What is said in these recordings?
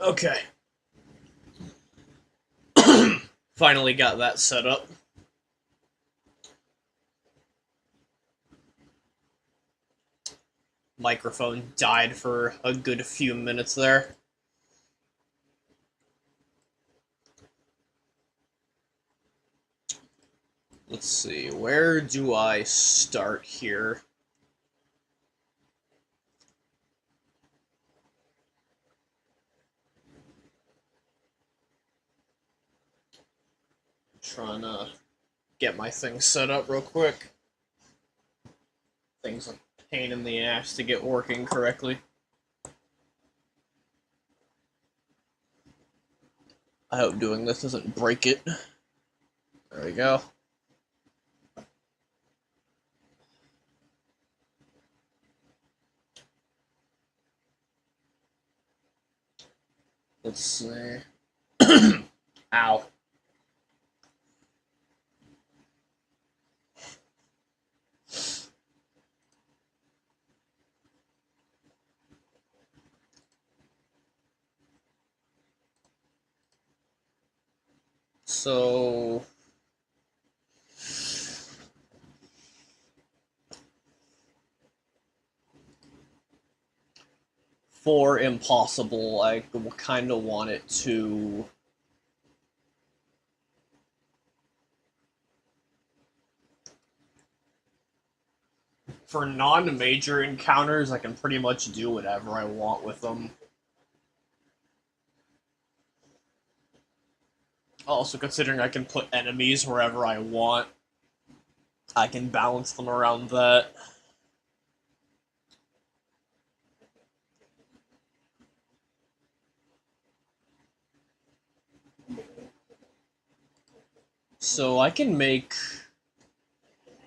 Okay. Finally got that set up. Microphone died for a good few minutes there. Let's see, where do I start here? Trying to get my thing set up real quick. Thing's a pain in the ass to get working correctly. I hope doing this doesn't break it. There we go. Let's see. Ow. So for impossible, I kind of want it to for non-major encounters, I can pretty much do whatever I want with them. Also, considering I can put enemies wherever I want, I can balance them around that. So I can make...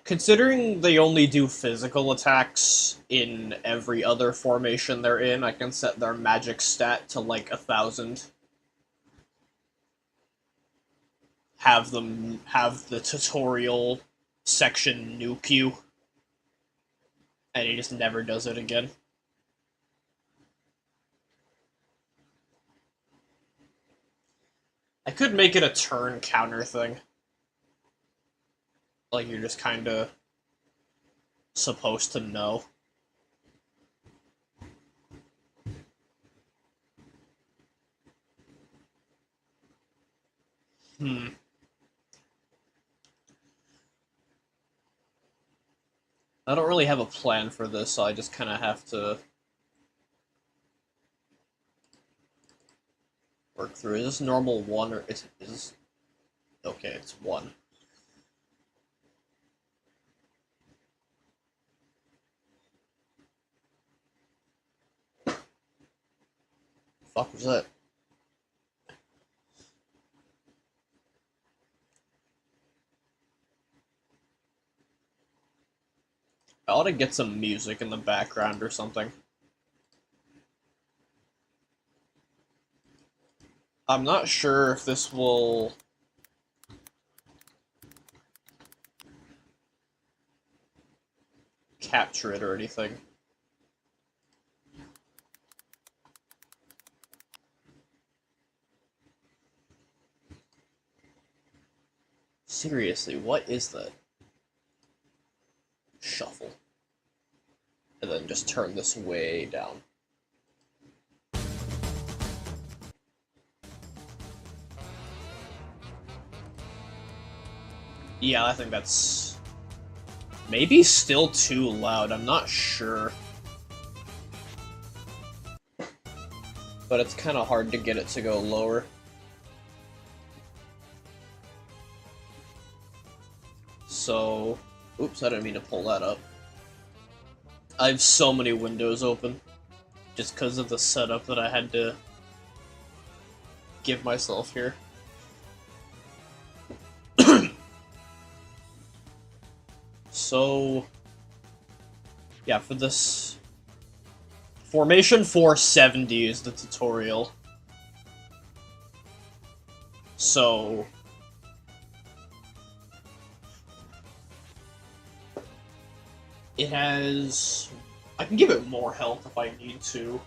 Considering they only do physical attacks in every other formation they're in, I can set their magic stat to like 1,000. Have them have the tutorial section nuke you, and he just never does it again. I could make it a turn counter thing. Like, you're just kinda supposed to know. I don't really have a plan for this, so I just kind of have to work through. Is this normal 1 or is this... Okay, it's 1. Fuck was that? I ought to get some music in the background or something. I'm not sure if this will... capture it or anything. Seriously, what is that? Shuffle. And then just turn this way down. Yeah, I think that's maybe still too loud, I'm not sure. But it's kind of hard to get it to go lower. So, oops, I didn't mean to pull that up. I have so many windows open, just because of the setup that I had to give myself here. So, yeah, for this... Formation 470 is the tutorial. So... It has... I can give it more health if I need to.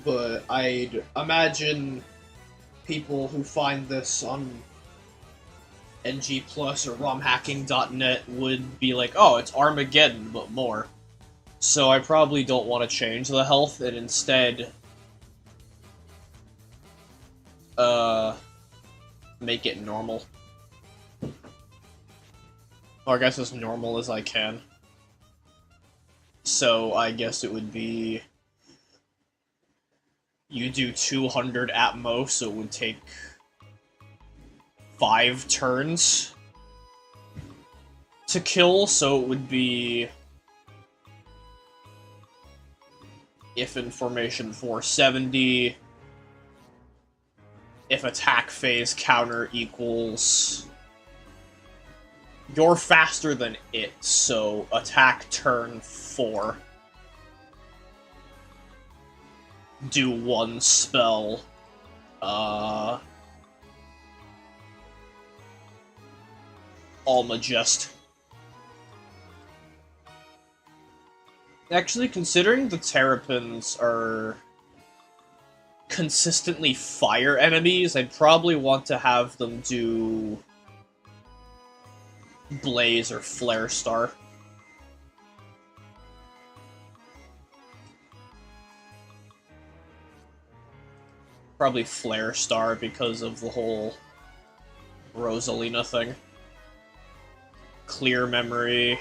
but I'd imagine people who find this on NG Plus or ROMhacking.net would be like, oh, it's Armageddon, but more. So I probably don't want to change the health, and instead, make it normal. Or I guess as normal as I can. So I guess it would be... You do 200 at most, so it would take 5 turns to kill, so it would be... If in formation 470, if attack phase counter equals... You're faster than it, so attack turn 4. Do 1 spell. ARMAGEDDON. Actually, considering the Terrapins are consistently fire enemies, I'd probably want to have them do Blaze or Flare Star. Probably Flare Star because of the whole Rosalina thing. Clear memory.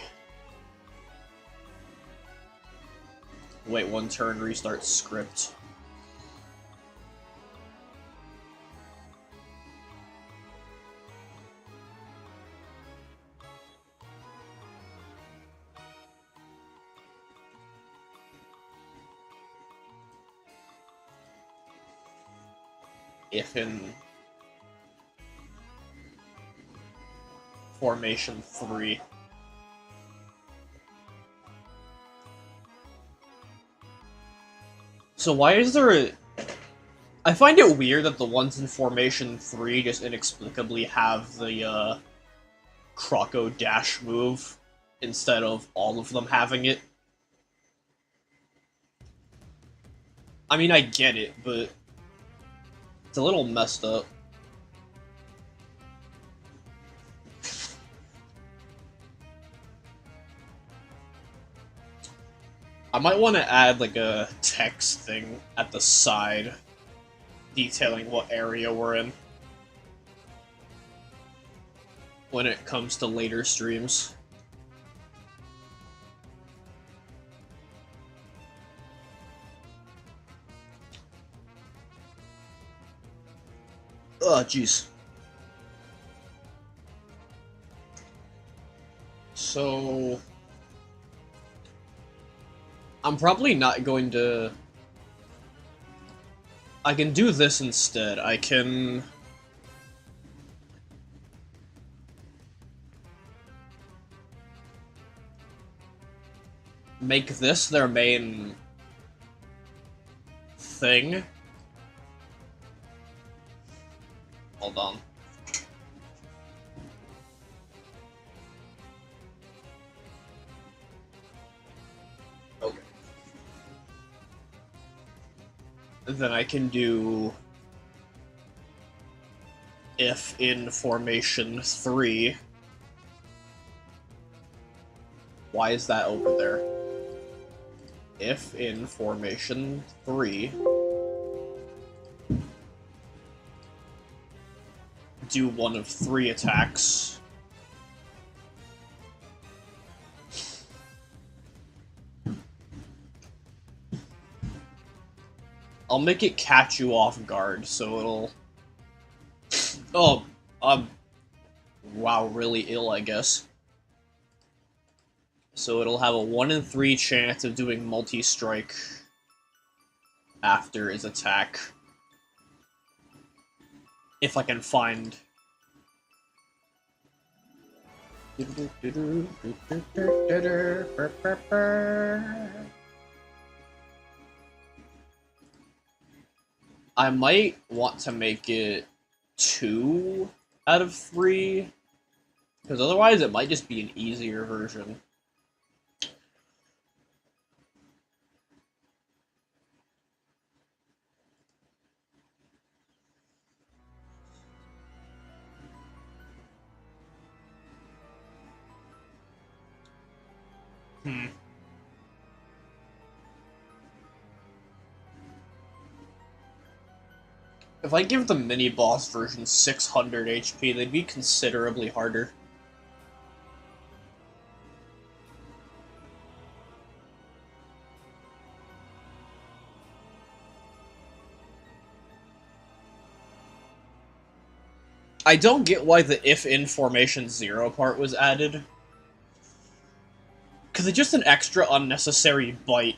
Wait 1 turn, restart script. If in formation 3. So why is there a... I find it weird that the ones in formation 3 just inexplicably have the, Croco dash move instead of all of them having it. I mean, I get it, but it's a little messed up. I might want to add, like, a text thing at the side detailing what area we're in when it comes to later streams. Oh, jeez. So... I'm probably not going to... I can do this instead. I can... make this their main thing. Hold on. Okay. Then I can do... if in formation 3... Why is that over there? If in formation 3... do 1 of 3 attacks. I'll make it catch you off guard, so it'll... Oh, wow, really ill, I guess. So it'll have a 1 in 3 chance of doing multi-strike after his attack. If I can find... I might want to make it 2 out of 3, because otherwise it might just be an easier version. Hmm. If I give the mini-boss version 600 HP, they'd be considerably harder. I don't get why the if in formation 0 part was added. Because it's just an extra unnecessary bite.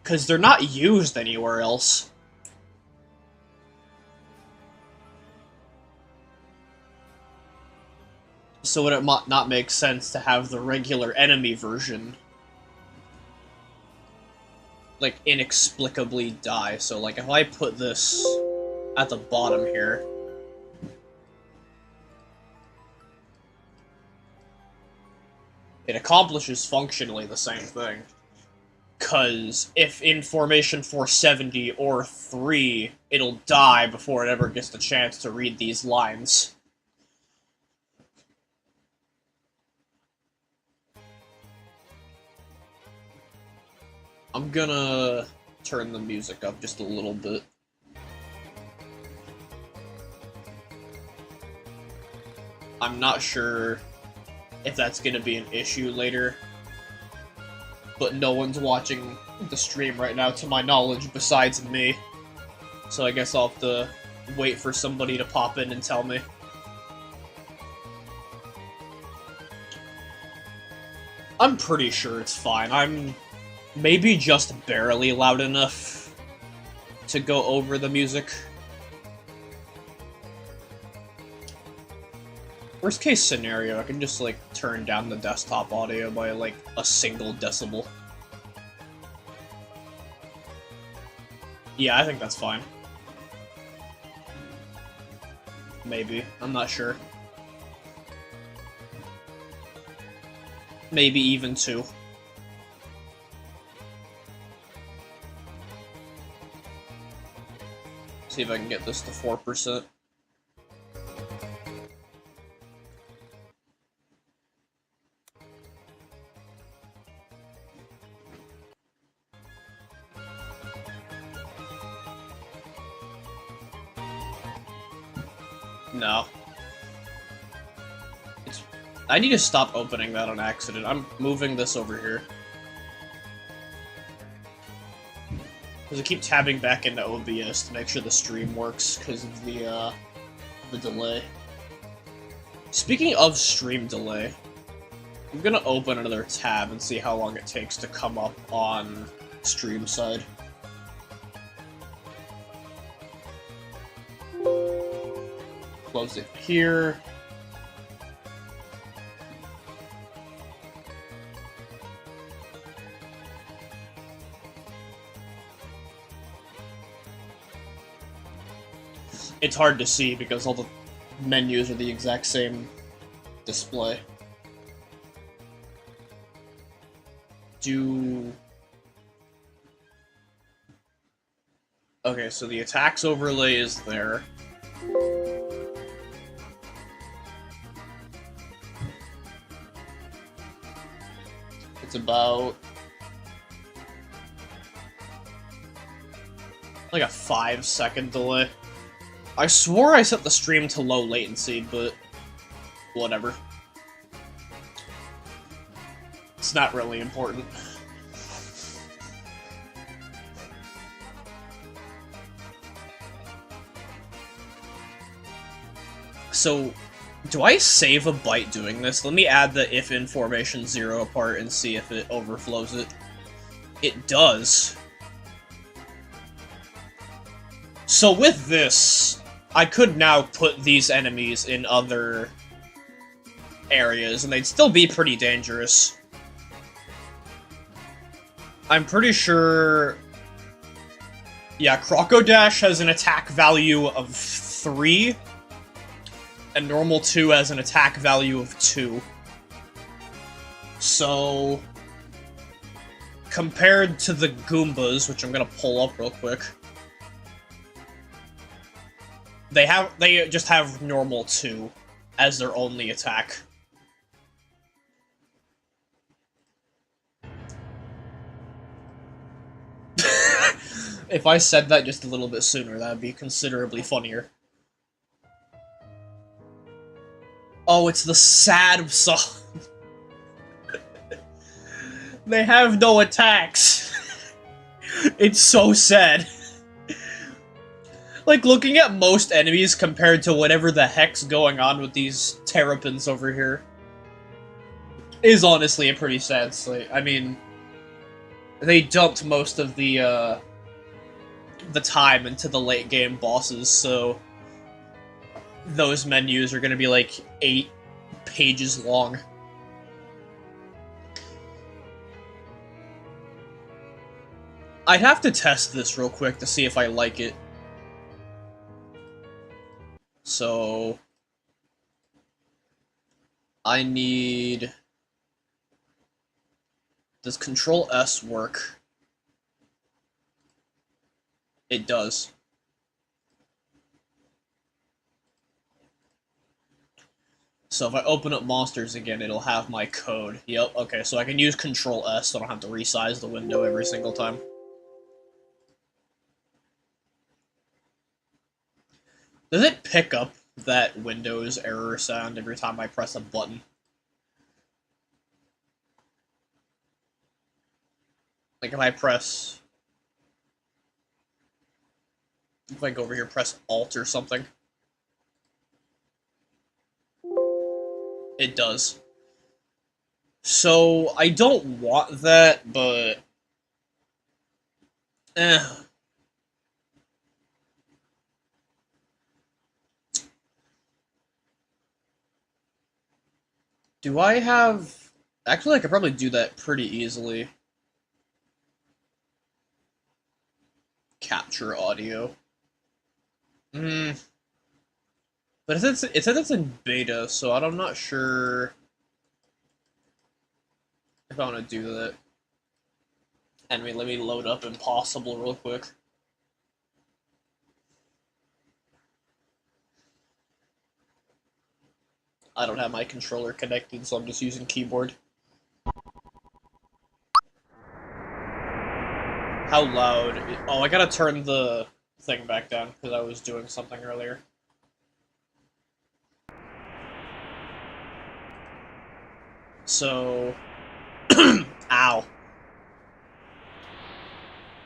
Because they're not used anywhere else. So would it not make sense to have the regular enemy version, like, inexplicably die? So, like, if I put this at the bottom here, it accomplishes functionally the same thing. Because if in formation 470 or 3, it'll die before it ever gets the chance to read these lines. I'm gonna turn the music up just a little bit. I'm not sure if that's gonna be an issue later, but no one's watching the stream right now, to my knowledge, besides me. So I guess I'll have to wait for somebody to pop in and tell me. I'm pretty sure it's fine. I'm maybe just barely loud enough to go over the music. Worst case scenario, I can just, like, turn down the desktop audio by, like, a single decibel. Yeah, I think that's fine. Maybe. I'm not sure. Maybe even 2. See if I can get this to 4%. No. I need to stop opening that on accident. I'm moving this over here. Because I keep tabbing back into OBS to make sure the stream works because of the delay. Speaking of stream delay, I'm gonna open another tab and see how long it takes to come up on stream side. Close it here. It's hard to see because all the menus are the exact same display. Okay, so the attacks overlay is there. It's about like a 5-second delay. I swore I set the stream to low latency, but whatever. It's not really important. So, do I save a byte doing this? Let me add the if in formation 0 part and see if it overflows it. It does. So with this, I could now put these enemies in other areas, and they'd still be pretty dangerous. I'm pretty sure... Yeah, Crocodash has an attack value of 3, and Normal 2 has an attack value of 2. So, compared to the Goombas, which I'm gonna pull up real quick, they just have Normal 2 as their only attack. If I said that just a little bit sooner, that'd be considerably funnier. Oh, it's the sad song. They have no attacks. It's so sad. Like, looking at most enemies compared to whatever the heck's going on with these terrapins over here is honestly a pretty sad sight. I mean, they dumped most of the time into the late game bosses, so those menus are gonna be like 8 pages long. I'd have to test this real quick to see if I like it. So I need... Does Control S work? It does. So if I open up monsters again, it'll have my code. Yep, okay, so I can use Control S so I don't have to resize the window every single time. Does it pick up that Windows error sound every time I press a button? Like if I press... If I go over here, press Alt or something. It does. So, I don't want that, but... Do I have... Actually, I could probably do that pretty easily. Capture audio. But it says it's in beta, so I'm not sure if I want to do that. Anyway, let me load up Impossible real quick. I don't have my controller connected, so I'm just using keyboard. How loud? Oh, I gotta turn the thing back down because I was doing something earlier. So... Ow.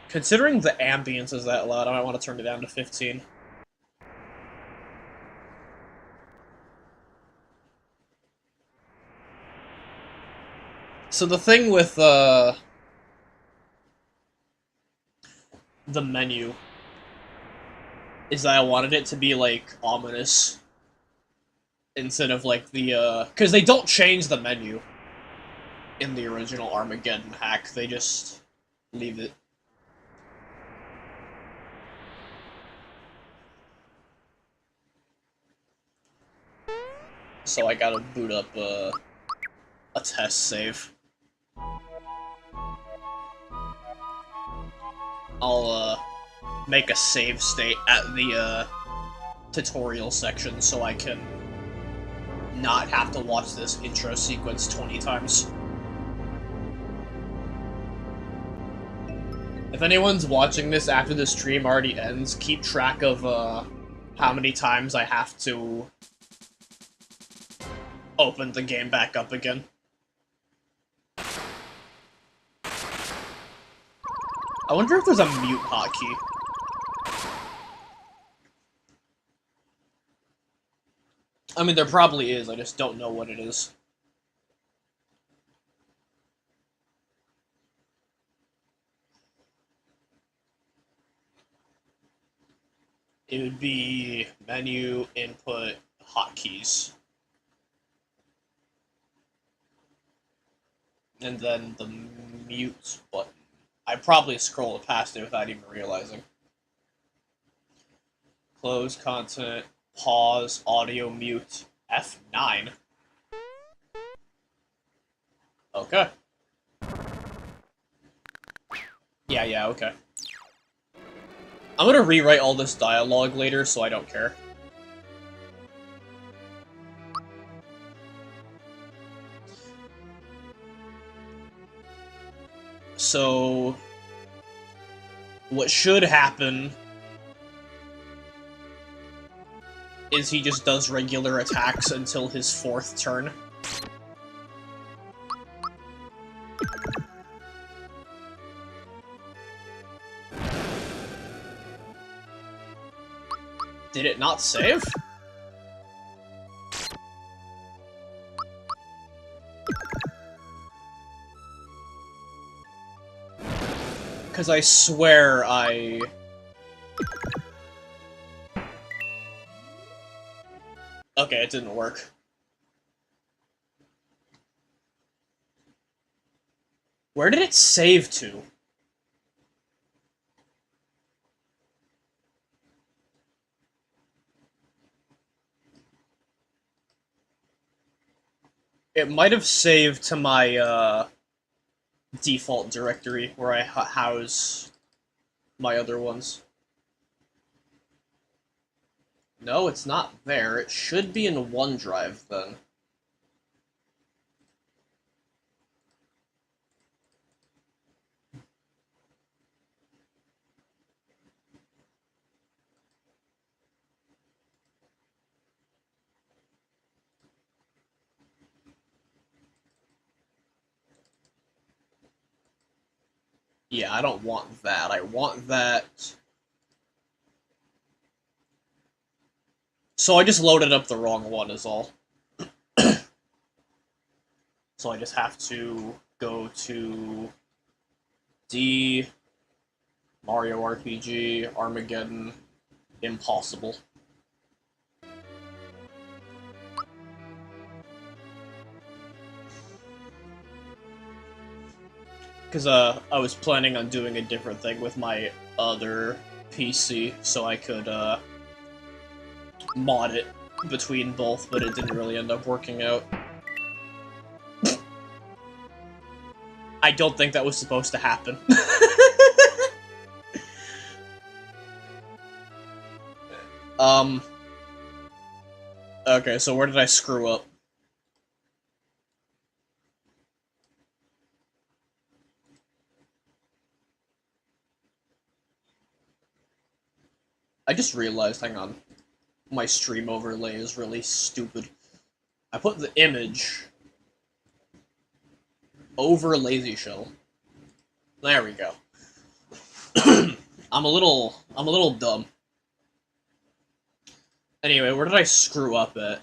Considering the ambience is that loud, I might want to turn it down to 15. So the thing with, the menu is that I wanted it to be, like, ominous. Instead of, like, the, because they don't change the menu in the original Armageddon hack, they just leave it. So I gotta boot up, a test save. I'll, make a save state at the, tutorial section so I can not have to watch this intro sequence 20 times. If anyone's watching this after the stream already ends, keep track of, how many times I have to open the game back up again. I wonder if there's a mute hotkey. I mean, there probably is, I just don't know what it is. It would be menu, input, hotkeys. And then the mute button. I probably scrolled past it without even realizing. Close content, pause, audio mute, F9. Okay. Yeah, okay. I'm gonna rewrite all this dialogue later, so I don't care. So... What should happen is he just does regular attacks until his 4th turn. Did it not save? Because I swear I... Okay, it didn't work. Where did it save to? It might have saved to my, default directory where I house my other ones. No, it's not there. It should be in OneDrive, then. Yeah, I don't want that. I want that... So I just loaded up the wrong one is all. So I just have to go to D, Mario RPG, Armageddon, Impossible. Because I was planning on doing a different thing with my other PC, so I could mod it between both, but it didn't really end up working out. I don't think that was supposed to happen. Okay, so where did I screw up? I just realized, hang on, my stream overlay is really stupid. I put the image over Lazy Shell. There we go. I'm a little dumb. Anyway, where did I screw up at?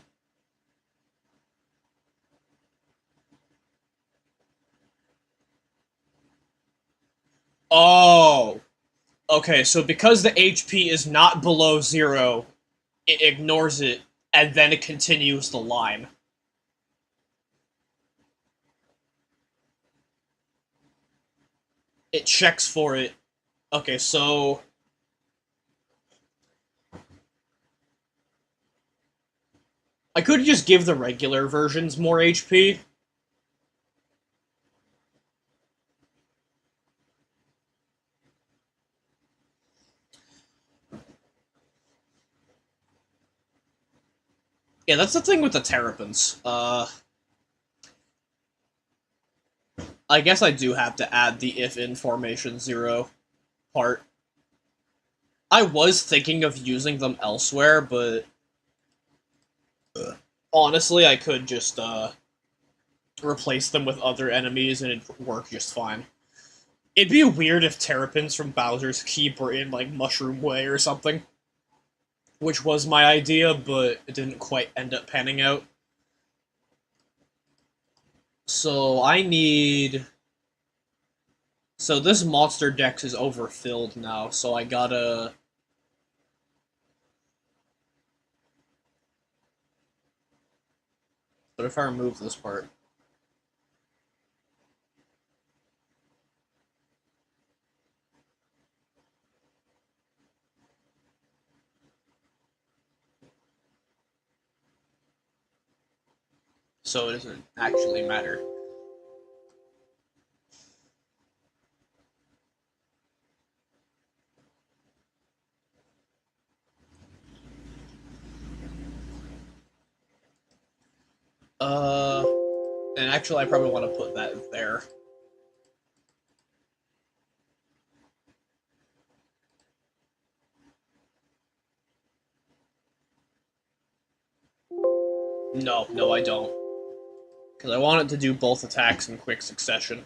Oh! Okay, so because the HP is not below 0, it ignores it, and then it continues the line. It checks for it. Okay, so... I could just give the regular versions more HP. Yeah, that's the thing with the Terrapins. I guess I do have to add the if in formation 0 part. I was thinking of using them elsewhere, but honestly, I could just replace them with other enemies and it'd work just fine. It'd be weird if Terrapins from Bowser's Keep were in, like, Mushroom Way or something. Which was my idea, but it didn't quite end up panning out. So I need... So this monster dex is overfilled now, so I gotta... But if I remove this part... So it doesn't actually matter. And actually I probably want to put that there. No, I don't. Because I want it to do both attacks in quick succession.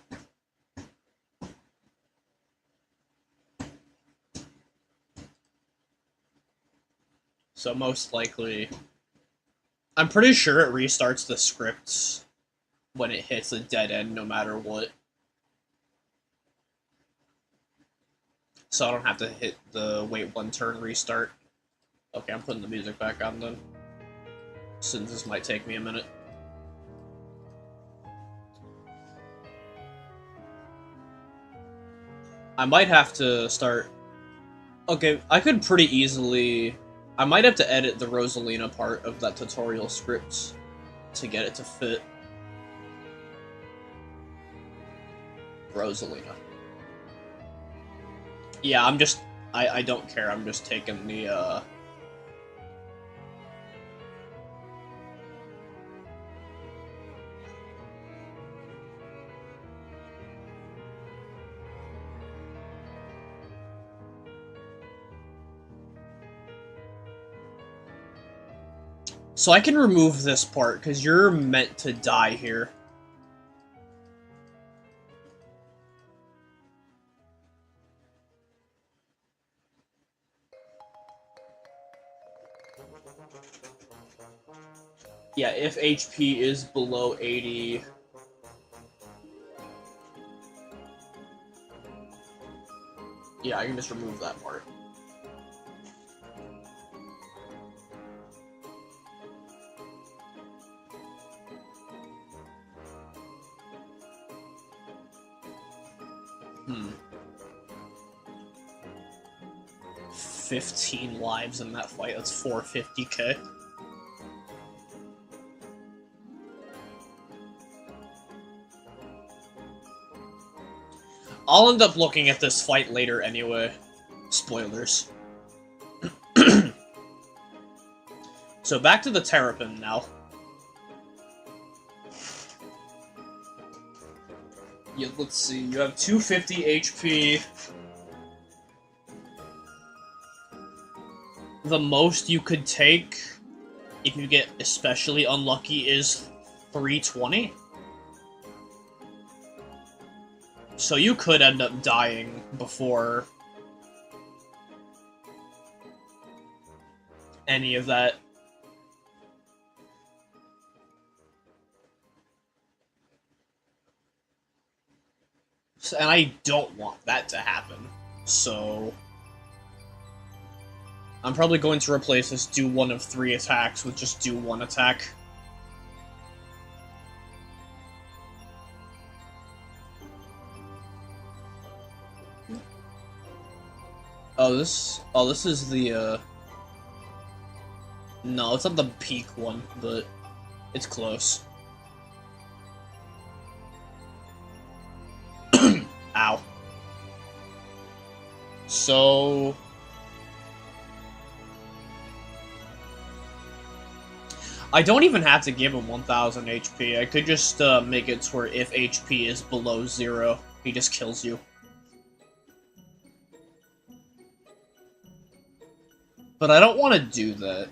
So most likely... I'm pretty sure it restarts the scripts when it hits a dead end, no matter what. So I don't have to hit the wait 1 turn restart. Okay, I'm putting the music back on then. Since this might take me a minute. I might have to start... Okay, I could pretty easily... I might have to edit the Rosalina part of that tutorial script to get it to fit. Rosalina. Yeah, I'm just... I don't care, I'm just taking the, So I can remove this part, because you're meant to die here. Yeah, if HP is below 80... Yeah, I can just remove that part. Hmm. 15 lives in that fight, that's 450k. I'll end up looking at this fight later anyway. Spoilers. So back to the Terrapin now. Yeah, let's see, you have 250 HP. The most you could take, if you get especially unlucky, is 320. So you could end up dying before any of that. And I don't want that to happen, so... I'm probably going to replace this do 1 of 3 attacks with just do 1 attack. Oh, this is the, No, it's not the peak one, but it's close. Ow. So... I don't even have to give him 1000 HP. I could just make it to where if HP is below 0, he just kills you. But I don't want to do that.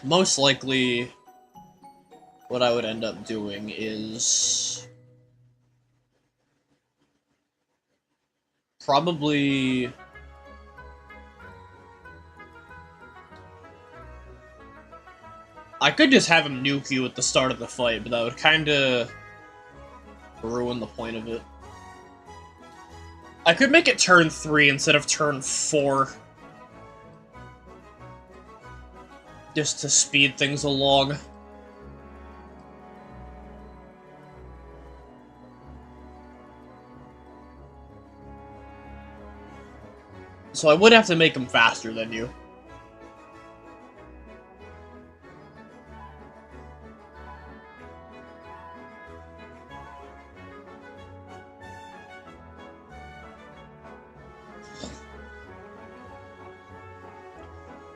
Most likely, what I would end up doing is... probably... I could just have him nuke you at the start of the fight, but that would kinda ruin the point of it. I could make it turn 3 instead of turn 4. Just to speed things along. So I would have to make him faster than you.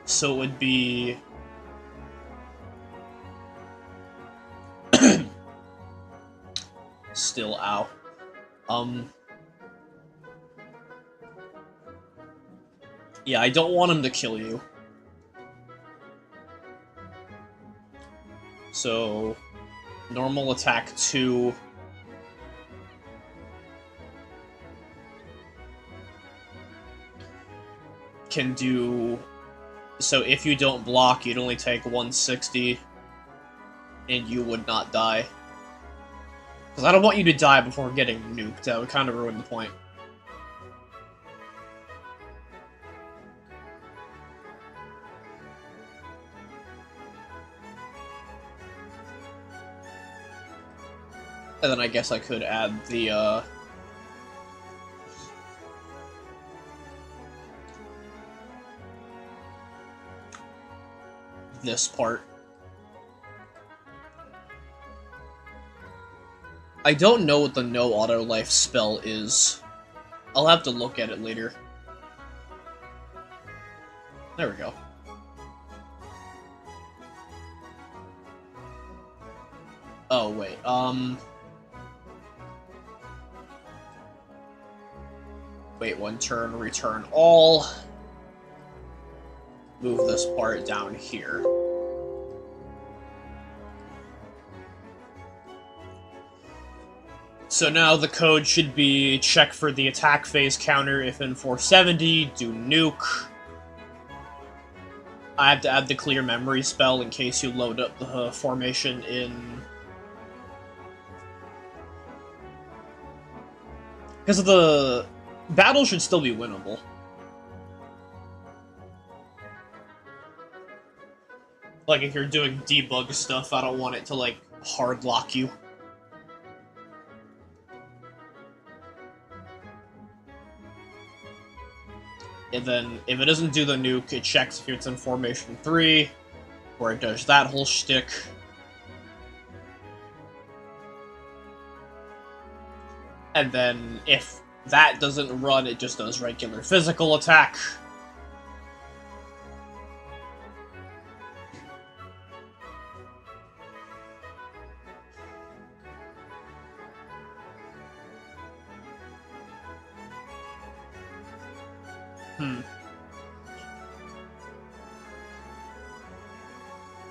So it would be... Still, ow. Yeah, I don't want him to kill you. So, normal attack 2. Can do... So if you don't block, you'd only take 160, and you would not die. Because I don't want you to die before getting nuked, that would kind of ruin the point. And then I guess I could add the, this part. I don't know what the no auto life spell is. I'll have to look at it later. There we go. Oh, wait, wait 1 turn, return all. Move this part down here. So now the code should be check for the attack phase counter if in 470, do nuke. I have to add the clear memory spell in case you load up the formation in... Because the battle should still be winnable. Like, if you're doing debug stuff, I don't want it to, like, hard lock you. And then, if it doesn't do the nuke, it checks if it's in Formation 3, where it does that whole shtick. And then, if that doesn't run, it just does regular physical attack.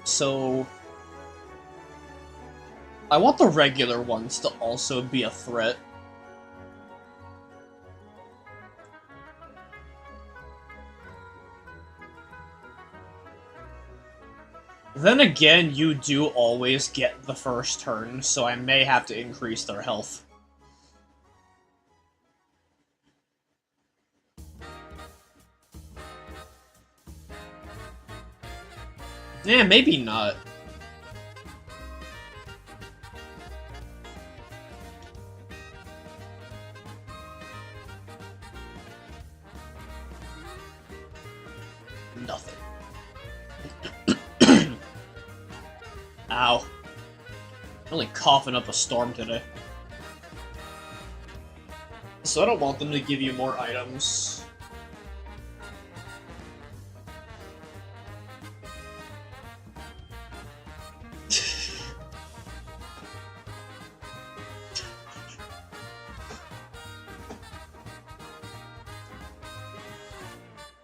So, I want the regular ones to also be a threat. Then again, you do always get the first turn, so I may have to increase their health. Yeah, maybe not. Nothing. Ow. I'm only coughing up a storm today. So I don't want them to give you more items.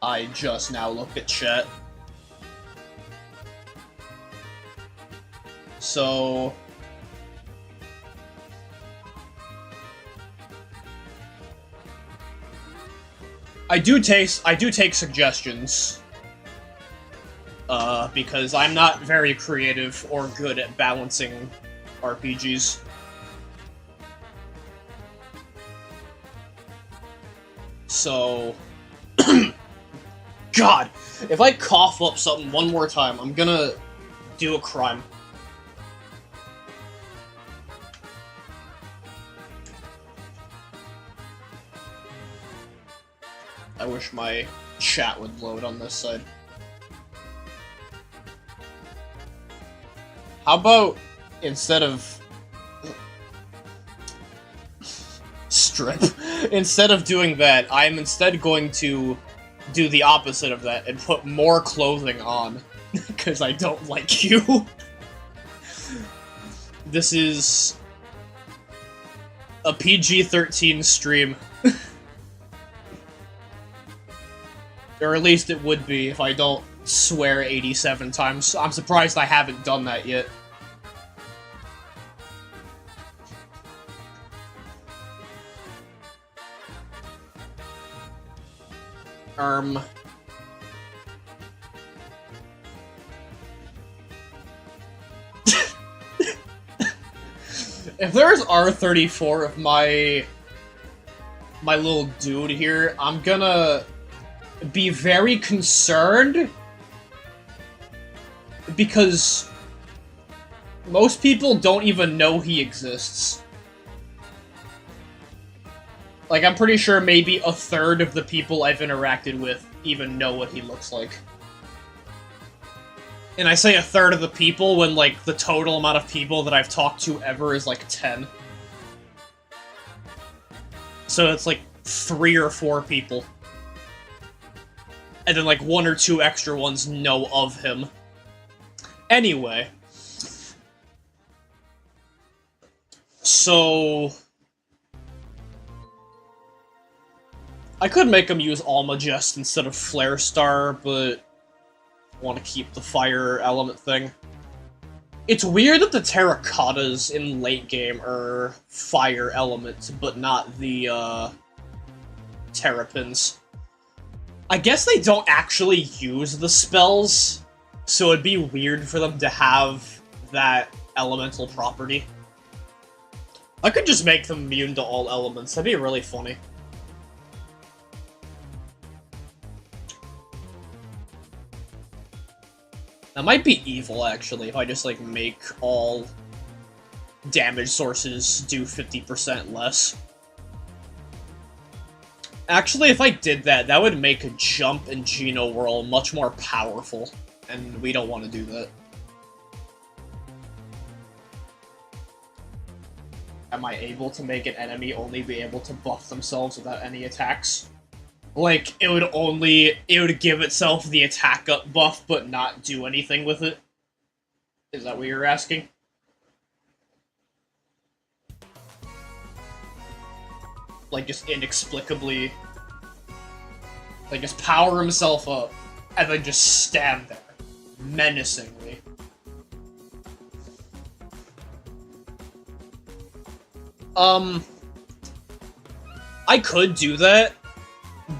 I just now looked at chat. So... I do take suggestions. Because I'm not very creative or good at balancing RPGs. So... God! If I cough up something one more time, I'm gonna do a crime. I wish my chat would load on this side. How about, instead of... strip? Instead of doing that, I'm instead going to do the opposite of that and put more clothing on. Because I don't like you. This is... a PG-13 stream. Or at least it would be if I don't swear 87 times. I'm surprised I haven't done that yet. If there's R34 of my little dude here, I'm gonna be very concerned because most people don't even know he exists. Like, I'm pretty sure maybe a third of the people I've interacted with even know what he looks like. And I say a third of the people when, like, the total amount of people that I've talked to ever is, like, 10. So it's, like, 3 or 4 people. And then, like, 1 or 2 extra ones know of him. Anyway. So... I could make him use Almagest instead of Flare Star, but I want to keep the fire element thing. It's weird that the terracottas in late game are fire elements, but not the terrapins. I guess they don't actually use the spells, so it'd be weird for them to have that elemental property. I could just make them immune to all elements, that'd be really funny. That might be evil, actually, if I just, like, make all damage sources do 50% less. Actually, if I did that, that would make a jump and Geno Whirl much more powerful, and we don't want to do that. Am I able to make an enemy only be able to buff themselves without any attacks? Like, it would give itself the attack up buff, but not do anything with it? Is that what you're asking? Like, just inexplicably... like, just power himself up, and then just stand there, menacingly. I could do that,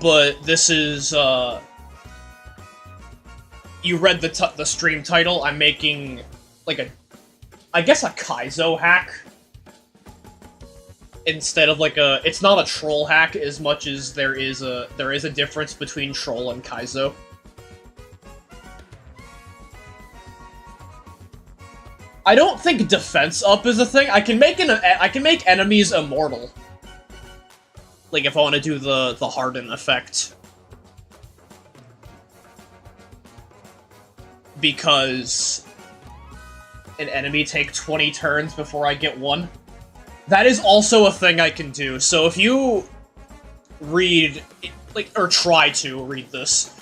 but this is, you read the stream title, I'm making, like, I guess a Kaizo hack, instead of, like, it's not a troll hack as much as there is a difference between troll and Kaizo. I don't think defense up is a thing. I can make enemies immortal. Like, if I want to do the harden effect. Because an enemy take 20 turns before I get one. That is also a thing I can do. So if you read, like, or try to read this,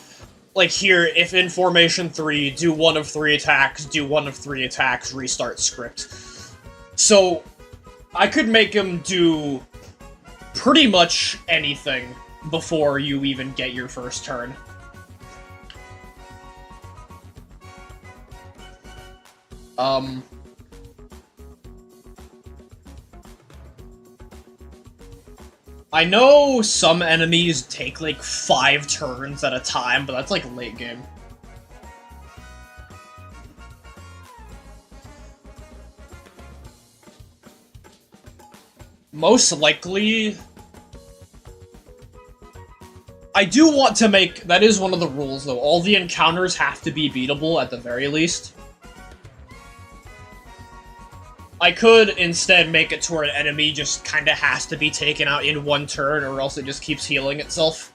like here, if in Formation 3, do 1 of 3 attacks, do 1 of 3 attacks, restart script. So, I could make him do pretty much anything before you even get your first turn. I know some enemies take, like, 5 turns at a time, but that's, like, late game. Most likely... I do want to make... That is one of the rules, though. All the encounters have to be beatable, at the very least. I could instead make it to where an enemy just kinda has to be taken out in 1 turn, or else it just keeps healing itself.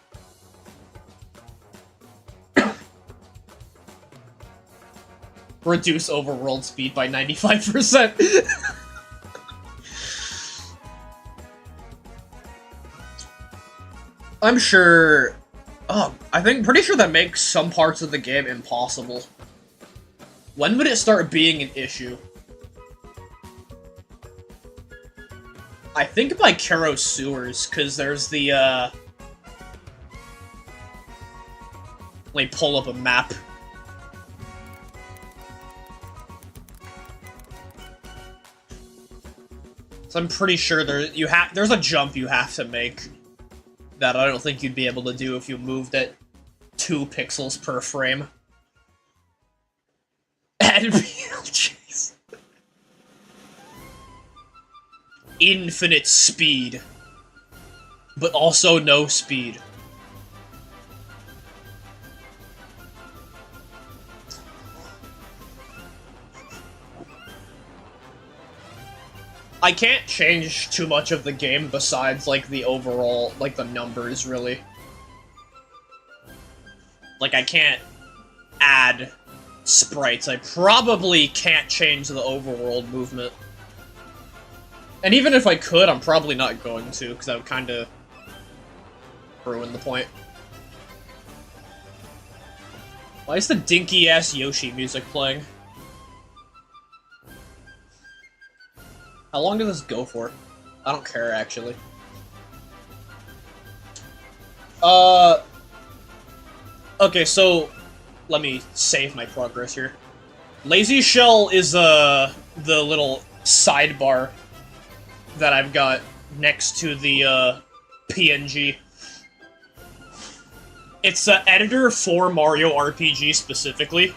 Reduce overworld speed by 95%. I'm sure... Oh, pretty sure that makes some parts of the game impossible. When would it start being an issue? I think by Karo Sewers, because there's the, let me pull up a map. So I'm pretty sure there's a jump you have to make that I don't think you'd be able to do if you moved at 2 pixels per frame. jeez. Infinite speed. But also no speed. I can't change too much of the game besides, like, the overall, like, the numbers, really. Like, I can't add sprites. I probably can't change the overworld movement. And even if I could, I'm probably not going to, because that would kind of ruin the point. Why is the dinky-ass Yoshi music playing? How long does this go for? I don't care, actually. Okay, so let me save my progress here. Lazy Shell is, the little sidebar that I've got next to the, PNG. It's an editor for Mario RPG specifically.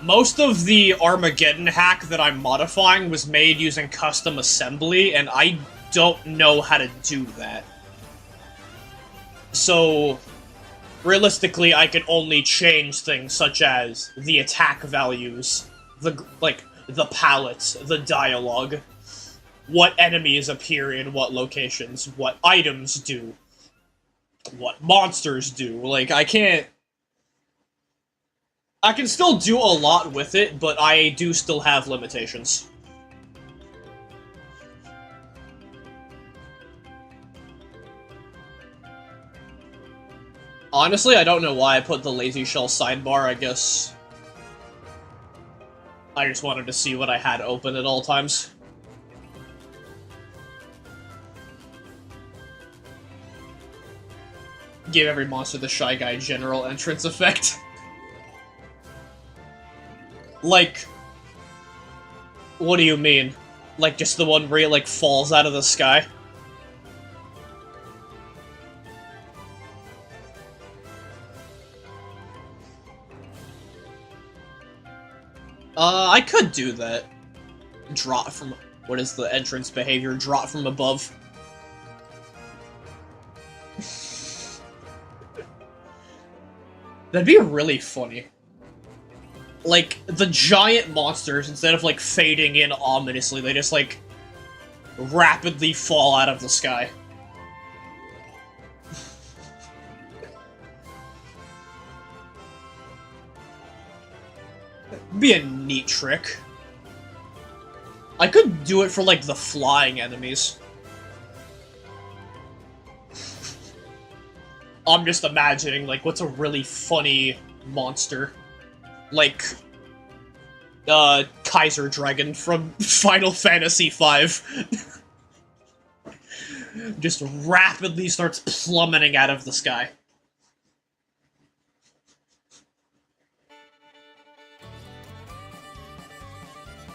Most of the Armageddon hack that I'm modifying was made using custom assembly, and I don't know how to do that. So, realistically, I can only change things such as the attack values, the palettes, the dialogue, what enemies appear in what locations, what items do, what monsters do. Like, I can still do a lot with it, but I do still have limitations. Honestly, I don't know why I put the Lazy Shell sidebar. I guess I just wanted to see what I had open at all times. Give every monster the Shy Guy general entrance effect. Like, what do you mean? Like, just the one where it, like, falls out of the sky? I could do that. Drop from... What is the entrance behavior? Drop from above. That'd be really funny. Like, the giant monsters, instead of, like, fading in ominously, they just, like, rapidly fall out of the sky. That'd be a neat trick. I could do it for, like, the flying enemies. I'm just imagining, like, what's a really funny monster? Like, Kaiser Dragon from Final Fantasy V. Just rapidly starts plummeting out of the sky.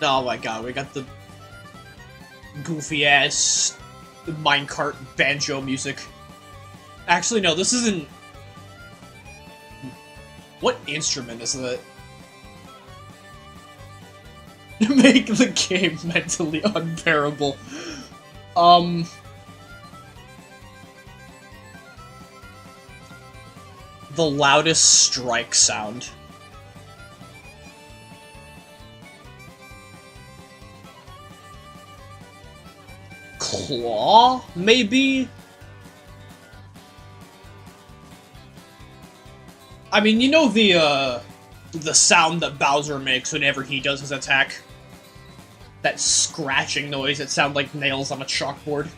Oh my god, we got the goofy-ass minecart banjo music. Actually, no, this isn't... What instrument is that? Make the game mentally unbearable. The loudest strike sound. Claw, maybe? I mean, you know the sound that Bowser makes whenever he does his attack? That scratching noise that sounds like nails on a chalkboard.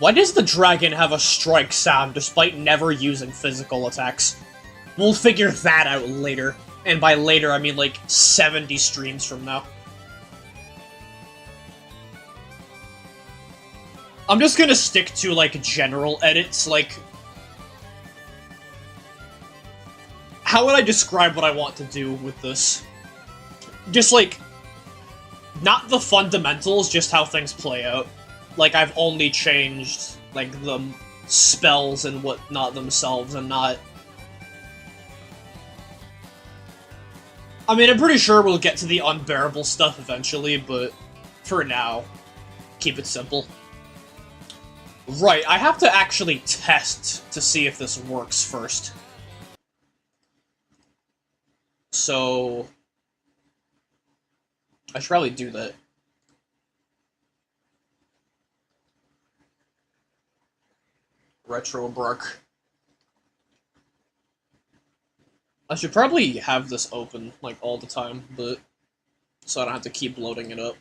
Why does the dragon have a strike sound despite never using physical attacks? We'll figure that out later. And by later, I mean like 70 streams from now. I'm just gonna stick to, like, general edits, like... How would I describe what I want to do with this? Just, like... Not the fundamentals, just how things play out. Like, I've only changed, like, the spells and whatnot themselves, and not... I mean, I'm pretty sure we'll get to the unbearable stuff eventually, but for now, keep it simple. Right, I have to actually test to see if this works first. So... I should probably do that. Retro Brook. I should probably have this open, like, all the time, but... so I don't have to keep loading it up.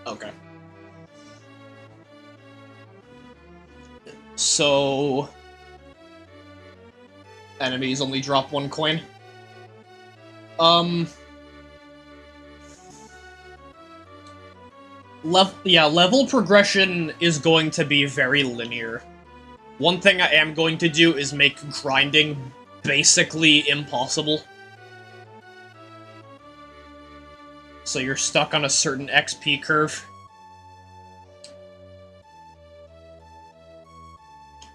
Okay. So... enemies only drop 1 coin. Level progression is going to be very linear. One thing I am going to do is make grinding basically impossible. So you're stuck on a certain XP curve.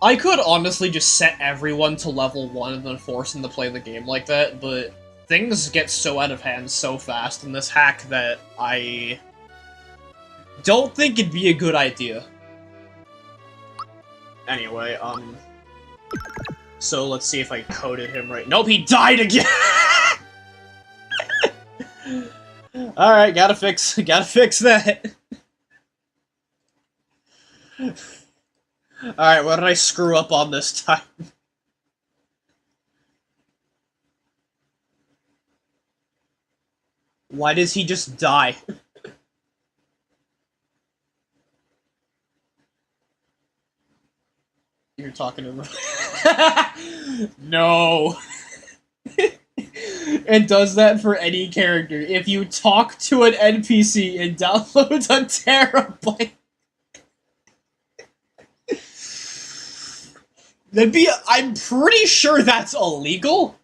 I could honestly just set everyone to level 1 and then force them to play the game like that, but things get so out of hand so fast in this hack that I don't think it'd be a good idea. Anyway, so let's see if I coded him right. Nope, he died again! Alright, gotta fix that. Alright, what did I screw up on this time? Why does he just die? You're talking to him. No. It does that for any character. If you talk to an NPC, it downloads a terabyte. I'm pretty sure that's illegal.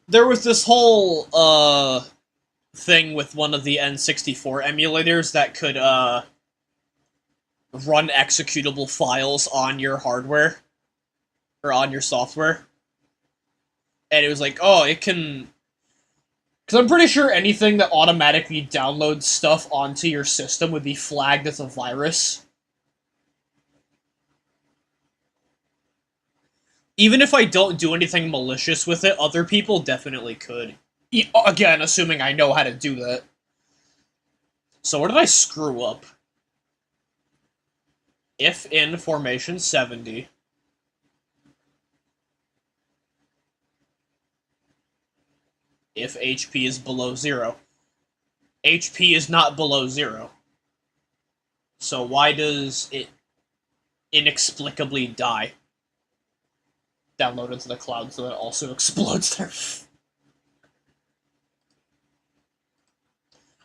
There was this whole, thing with one of the N64 emulators that could, run executable files on your hardware. Or on your software. And it was like, oh, it can... Because I'm pretty sure anything that automatically downloads stuff onto your system would be flagged as a virus. Even if I don't do anything malicious with it, other people definitely could. Again, assuming I know how to do that. So what did I screw up? If in formation 70... if HP is below 0. HP is not below 0. So why does it inexplicably die? Download into the cloud so that it also explodes there.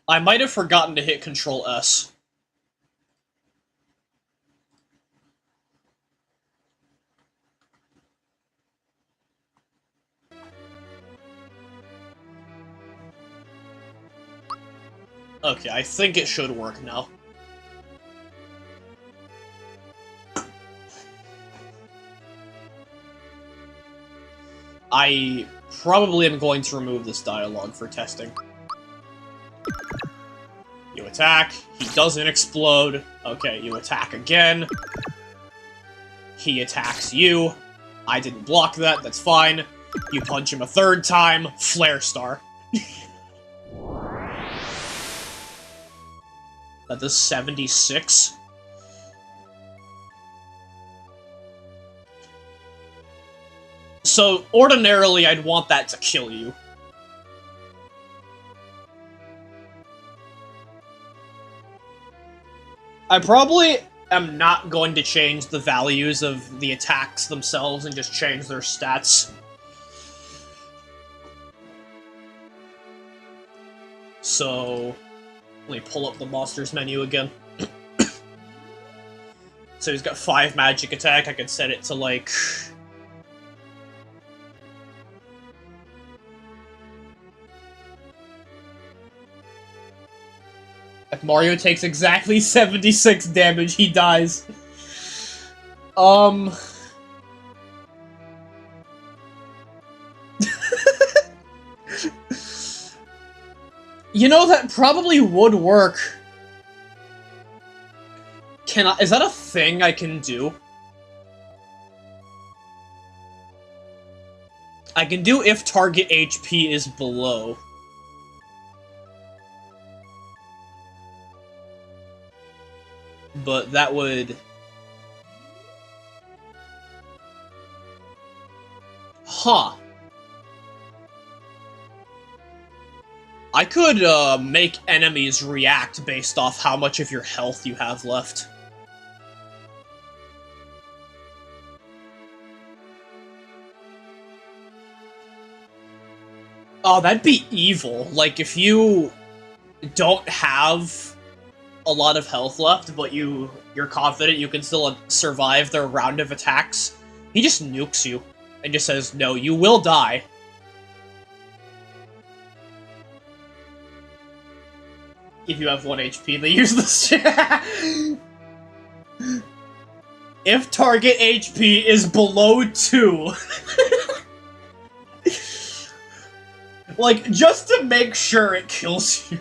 I might have forgotten to hit Control S. Okay, I think it should work now. I probably am going to remove this dialogue for testing. You attack, he doesn't explode. Okay, you attack again. He attacks you. I didn't block that, that's fine. You punch him a 3rd time, Flare Star. That does 76. So, ordinarily, I'd want that to kill you. I probably am not going to change the values of the attacks themselves and just change their stats. So, let me pull up the monsters menu again. So he's got 5 magic attack, I could set it to like... If Mario takes exactly 76 damage, he dies. You know, that probably would work. Is that a thing I can do? I can do if target HP is below. But that would... Huh. I could, make enemies react based off how much of your health you have left. Oh, that'd be evil. Like, if you don't have a lot of health left, but you're confident you can still survive their round of attacks, he just nukes you and just says, no, you will die. If you have 1 HP, they use this. If target HP is below 2. Like, just to make sure it kills you.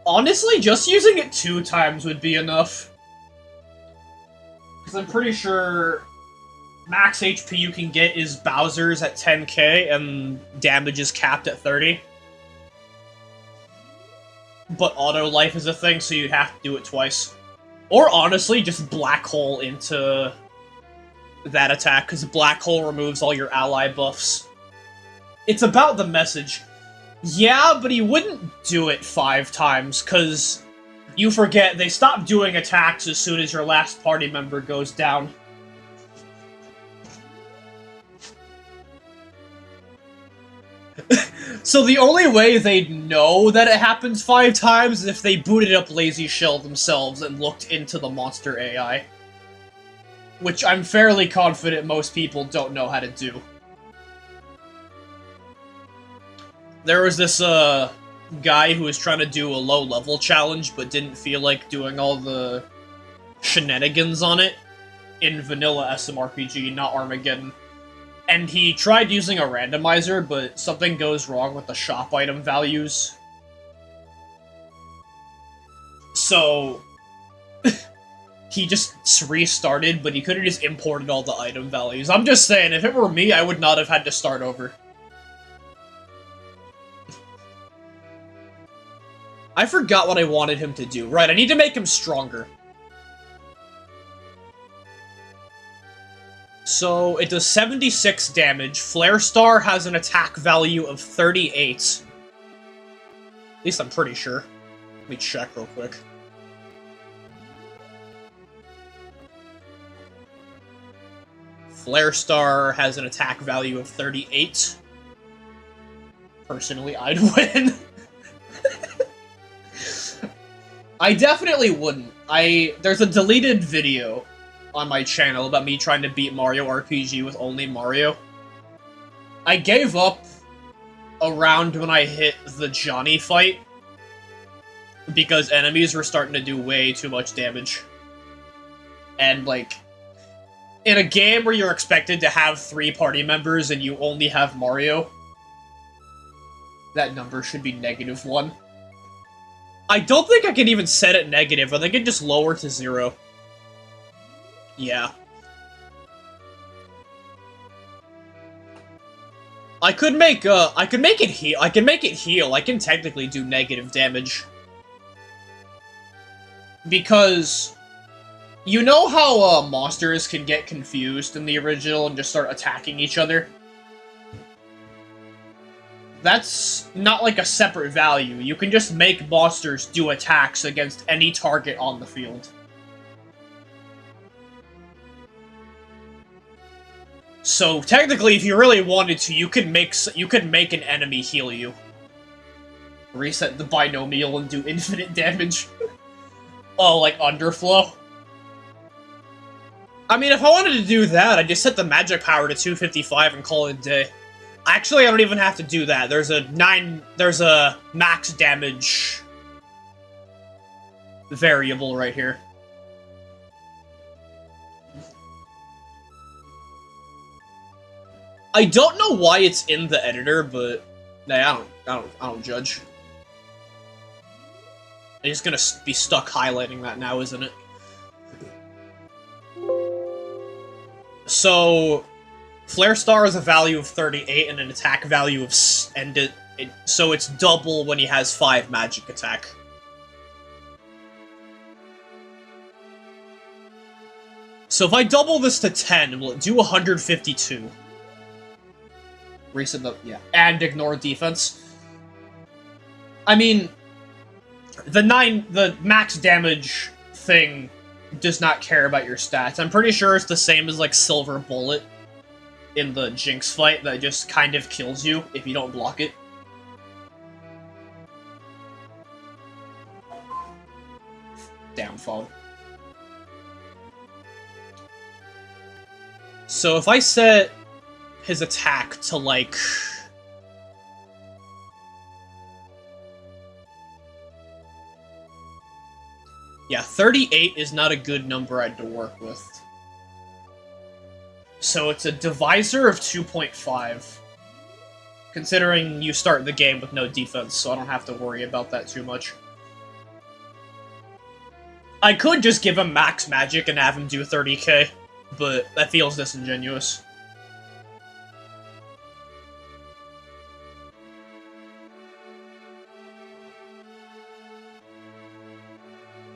Honestly, just using it 2 times would be enough. Because I'm pretty sure max HP you can get is Bowser's at 10k, and damage is capped at 30. But auto life is a thing, so you have to do it twice. Or honestly, just black hole into that attack, because black hole removes all your ally buffs. It's about the message. Yeah, but he wouldn't do it 5 times, because you forget they stop doing attacks as soon as your last party member goes down. So the only way they'd know that it happens 5 times is if they booted up Lazy Shell themselves and looked into the monster AI. Which I'm fairly confident most people don't know how to do. There was this, guy who was trying to do a low-level challenge, but didn't feel like doing all the shenanigans on it in vanilla SMRPG, not Armageddon. And he tried using a randomizer, but something goes wrong with the shop item values. So, he just restarted, but he could have just imported all the item values. I'm just saying, if it were me, I would not have had to start over. I forgot what I wanted him to do. Right, I need to make him stronger. So, it does 76 damage. Flare Star has an attack value of 38. At least I'm pretty sure. Let me check real quick. Flare Star has an attack value of 38. Personally, I'd win. I definitely wouldn't. There's a deleted video on my channel about me trying to beat Mario RPG with only Mario. I gave up around when I hit the Johnny fight because enemies were starting to do way too much damage. And, like, in a game where you're expected to have 3 party members and you only have Mario, that number should be -1. I don't think I can even set it negative. I think it just lower to 0. Yeah. I could make it heal. I can make it heal. I can technically do negative damage. Because you know how monsters can get confused in the original and just start attacking each other? That's not like a separate value. You can just make monsters do attacks against any target on the field. So technically, if you really wanted to, you could make an enemy heal you. Reset the binomial and do infinite damage. Oh, like underflow? I mean, if I wanted to do that, I'd just set the magic power to 255 and call it a day. Actually, I don't even have to do that. There's a max damage variable right here. I don't know why it's in the editor, but nah, I don't judge. I'm just gonna be stuck highlighting that now, isn't it? So, Flare Star is a value of 38 and an attack value of so it's double when he has 5 magic attack. So if I double this to 10, will it do 152? Reset the, yeah, and ignore defense. I mean, the max damage thing does not care about your stats. I'm pretty sure it's the same as like Silver Bullet in the Jinx fight that just kind of kills you if you don't block it. Damn phone. So if I set his attack to like... Yeah, 38 is not a good number I had to work with. So it's a divisor of 2.5. Considering you start the game with no defense, so I don't have to worry about that too much. I could just give him max magic and have him do 30k, but that feels disingenuous.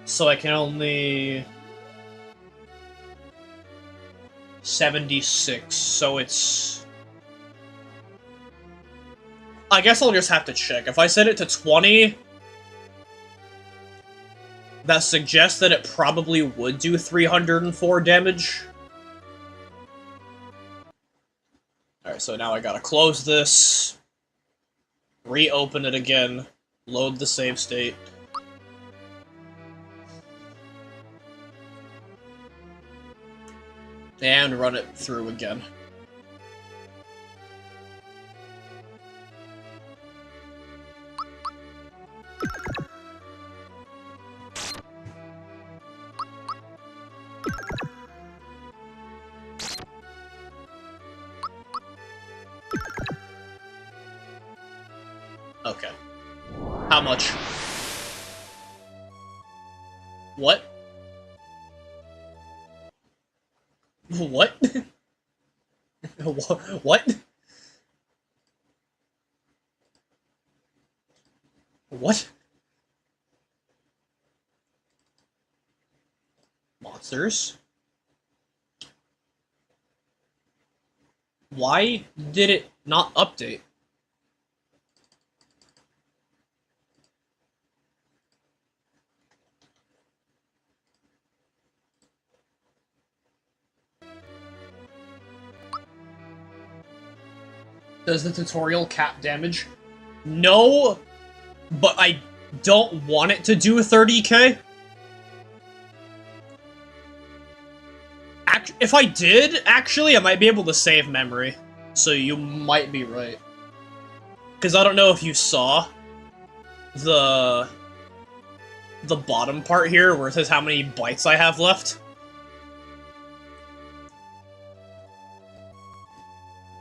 So I can only... 76, so it's... I guess I'll just have to check. If I set it to 20... that suggests that it probably would do 304 damage. Alright, so now I gotta close this, reopen it again, load the save state. And run it through again. Okay. How much? What? What? What? What? Monsters? Why did it not update? Does the tutorial cap damage? No, but I don't want it to do 30k. If I did, actually, I might be able to save memory. So you might be right. Because I don't know if you saw the bottom part here where it says how many bytes I have left.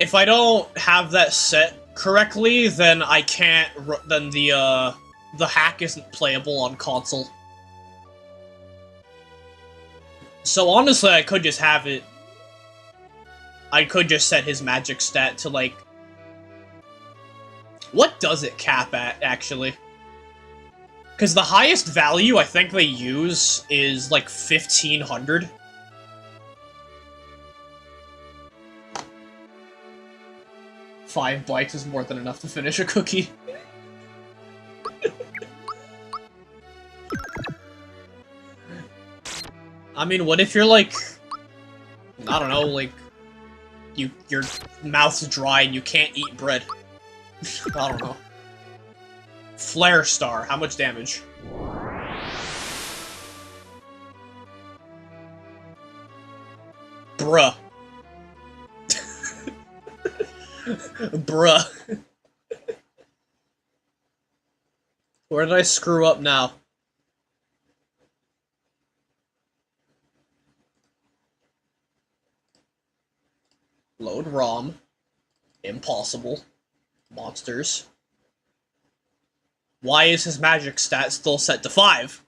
If I don't have that set correctly, then I can't. Then the hack isn't playable on console. So honestly, I could just have it. I could just set his magic stat to like. What does it cap at actually? Because the highest value I think they use is like 1500. 5 bites is more than enough to finish a cookie. I mean, what if you're like, I don't know, like, your mouth's dry and you can't eat bread? I don't know. Flare Star, how much damage? Bruh. Bruh. Where did I screw up now? Load ROM. Impossible. Monsters. Why is his magic stat still set to 5?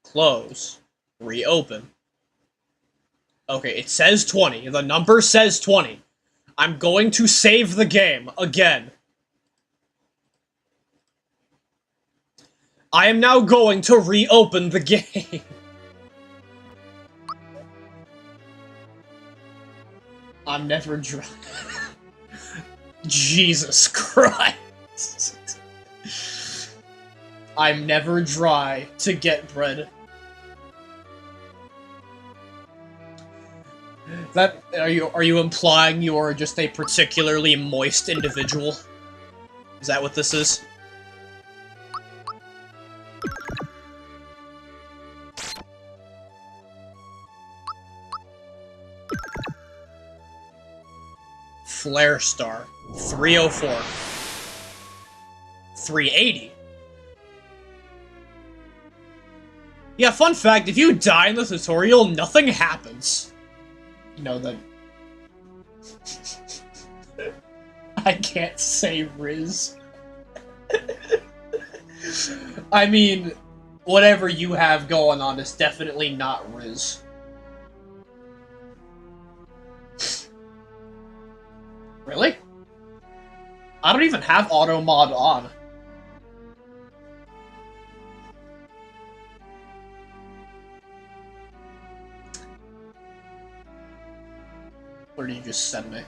Close. Reopen. Okay, it says 20. The number says 20. I'm going to save the game again. I am now going to reopen the game. I'm never dry. Jesus Christ. I'm never dry to get bread. That are you implying you are just a particularly moist individual? Is that what this is? Flare Star. 304. 380. Yeah, fun fact, if you die in the tutorial, nothing happens. You know that... I can't say Riz. I mean, whatever you have going on is definitely not Riz. Really? I don't even have auto mod on. Where did you just send me?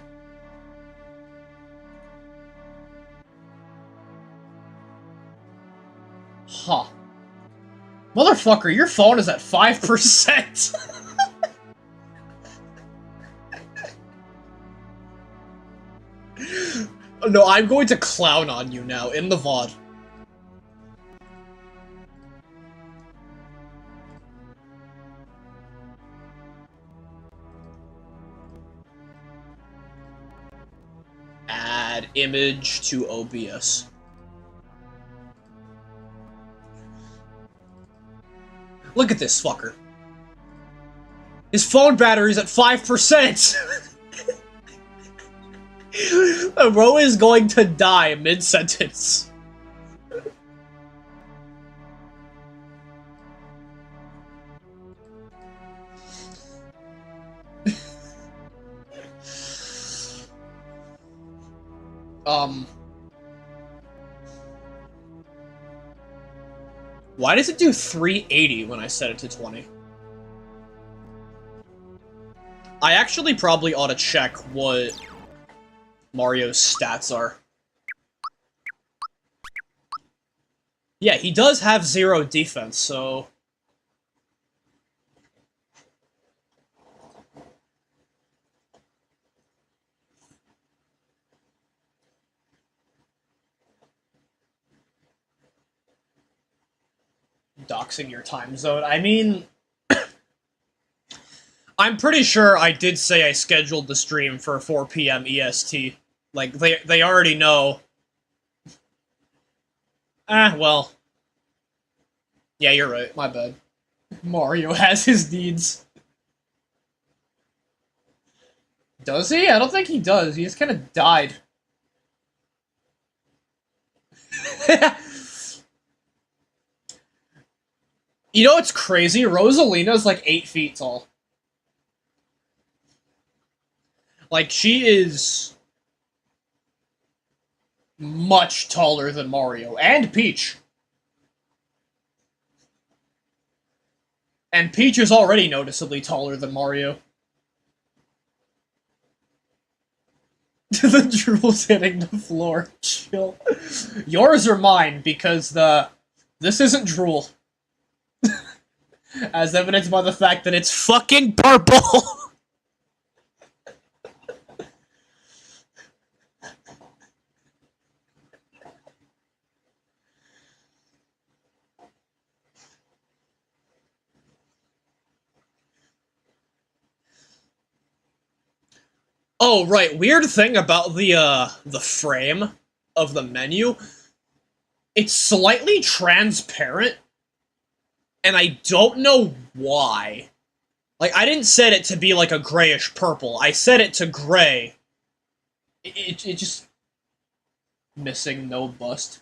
Huh. Motherfucker, your phone is at 5%! No, I'm going to clown on you now, in the VOD. Add image to OBS. Look at this fucker. His phone battery's at 5%! The bro is going to die mid-sentence. Why does it do 380 when I set it to 20? I actually probably ought to check what Mario's stats are. Yeah, he does have 0 defense, so... Doxing your time zone. I mean... I'm pretty sure I did say I scheduled the stream for 4 PM EST. Like, they already know. Well. Yeah, you're right. My bad. Mario has his needs. Does he? I don't think he does. He just kind of died. You know what's crazy? Rosalina's like 8 feet tall. Like, she is much taller than Mario. And Peach. And Peach is already noticeably taller than Mario. The drool's hitting the floor. Chill. Yours or mine, because this isn't drool. As evidenced by the fact that it's fucking purple! Oh, right, weird thing about the frame of the menu, it's slightly transparent, and I don't know why. Like, I didn't set it to be like a grayish purple, I set it to gray. It just... Missing no bust.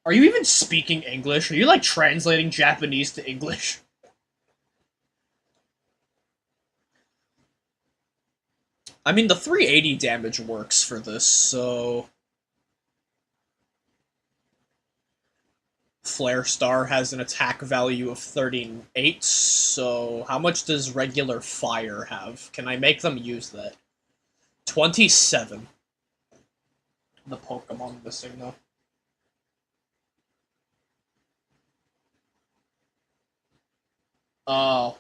Are you even speaking English? Are you, like, translating Japanese to English? I mean, the 380 damage works for this, so... Flare Star has an attack value of 38, so how much does regular fire have? Can I make them use that? 27. The Pokemon missing, though. Oh.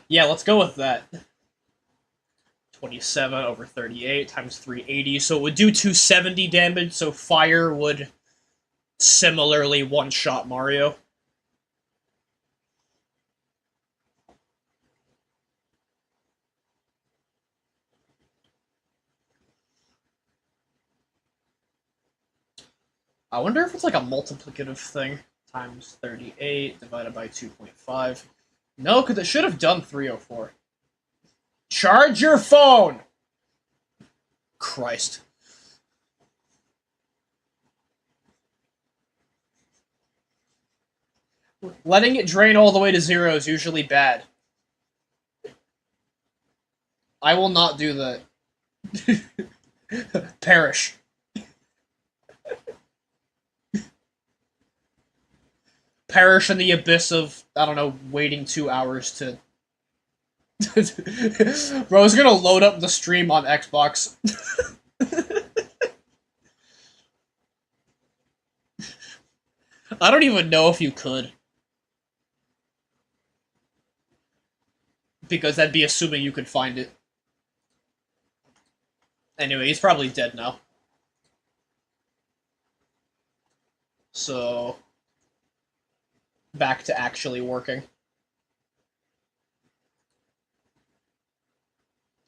Yeah, let's go with that. 27 over 38 times 380, so it would do 270 damage, so fire would similarly one-shot Mario. I wonder if it's like a multiplicative thing. Times 38 divided by 2.5. No, because it should have done 304. Charge your phone! Christ. Letting it drain all the way to 0 is usually bad. I will not do that. Perish. Perish in the abyss of, I don't know, waiting 2 hours to... Bro's gonna load up the stream on Xbox. I don't even know if you could. Because that'd be assuming you could find it. Anyway, he's probably dead now. So... back to actually working.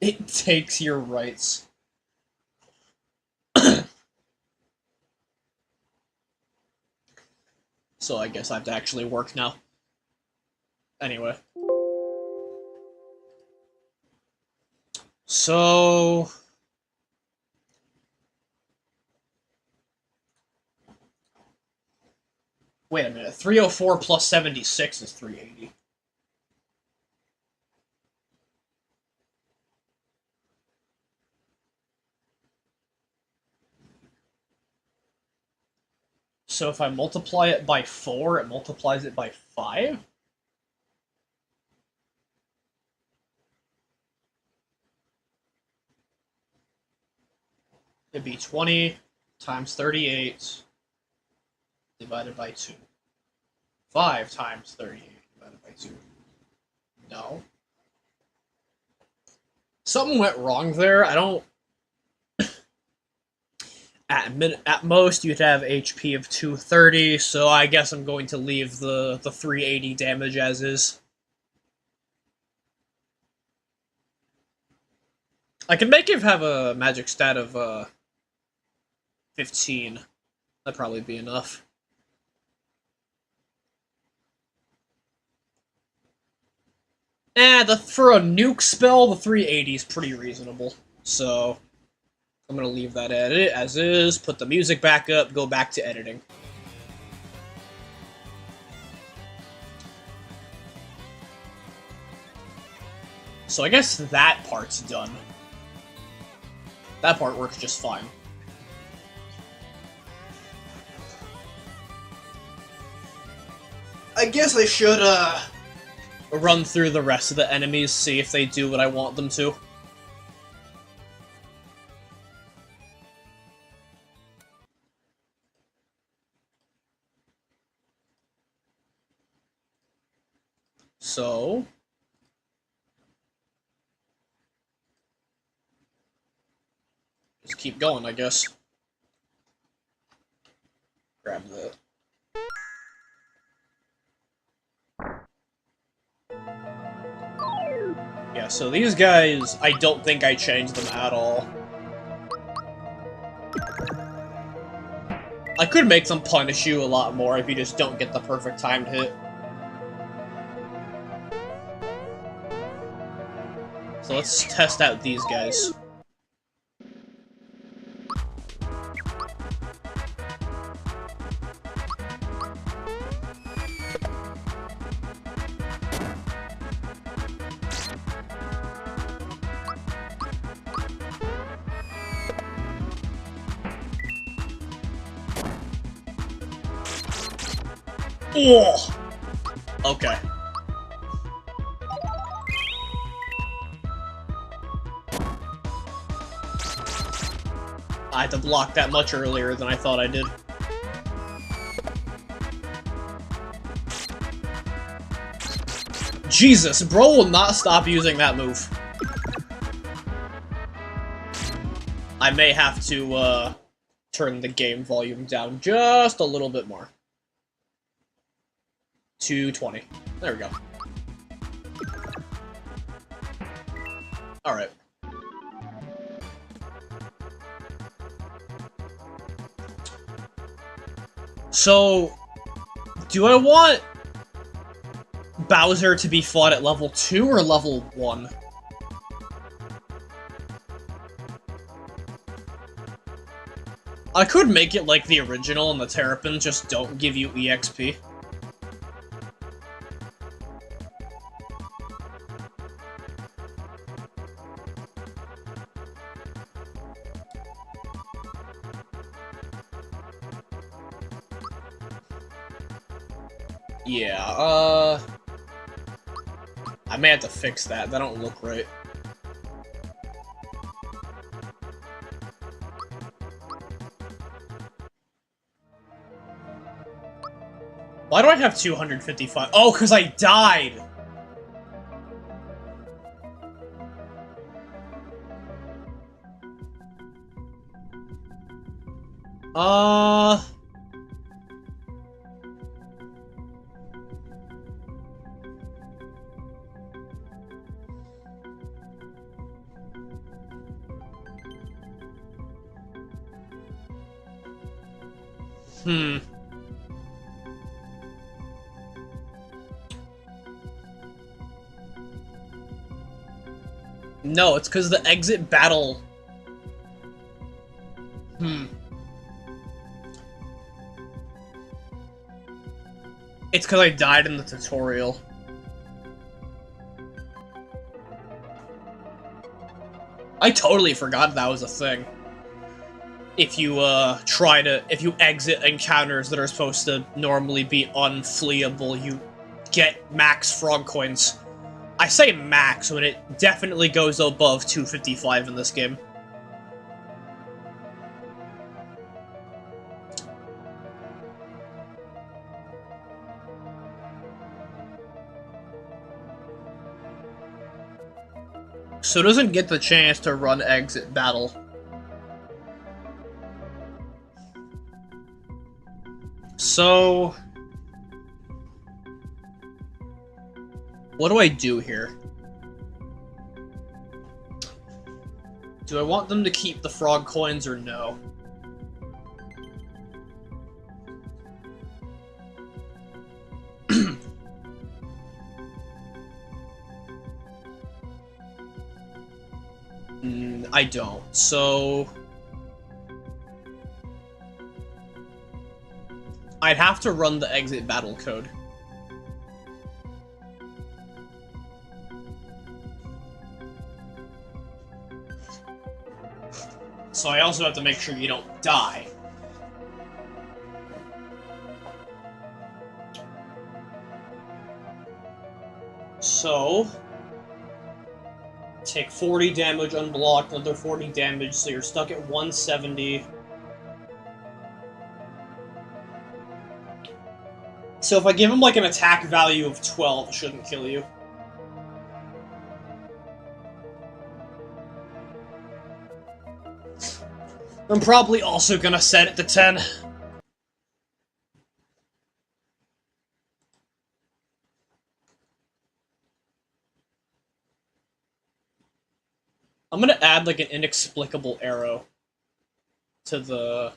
It takes your rights. So I guess I have to actually work now. Anyway. So... wait a minute, 304 plus 76 is 380. So if I multiply it by 4, it multiplies it by 5? It'd be 20 times 38 divided by 2. 5 times 38 divided by 2. No. Something went wrong there. I don't... At most, you'd have HP of 230, so I guess I'm going to leave the 380 damage as is. I can make him have a magic stat of 15. That'd probably be enough. For a nuke spell, the 380 is pretty reasonable. So, I'm gonna leave that as is, put the music back up, go back to editing. So I guess that part's done. That part works just fine. I guess I should, run through the rest of the enemies, see if they do what I want them to. So... just keep going, I guess. Grab that. Yeah, so these guys, I don't think I changed them at all. I could make them punish you a lot more if you just don't get the perfect timed hit. So let's test out these guys. Oh! Okay. I had to block that much earlier than I thought I did. Jesus, bro will not stop using that move. I may have to, turn the game volume down just a little bit more. 220. There we go. Alright. So, do I want Bowser to be fought at level 2 or level 1? I could make it like the original and the Terrapins just don't give you EXP. Yeah, I may have to fix that. That don't look right. Why do I have 255? Oh, because I died! No, it's because the exit battle... It's because I died in the tutorial. I totally forgot that was a thing. If you, if you exit encounters that are supposed to normally be unfleeable, you get max frog coins. I say max when it definitely goes above 255 in this game. So it doesn't get the chance to run exit battle. So... what do I do here? Do I want them to keep the frog coins or no? I don't, so... I'd have to run the exit battle code. So I also have to make sure you don't die. So, take 40 damage unblocked, another 40 damage, so you're stuck at 170. So if I give him like an attack value of 12, it shouldn't kill you. I'm probably also gonna set it to 10. I'm gonna add like an inexplicable arrow to the...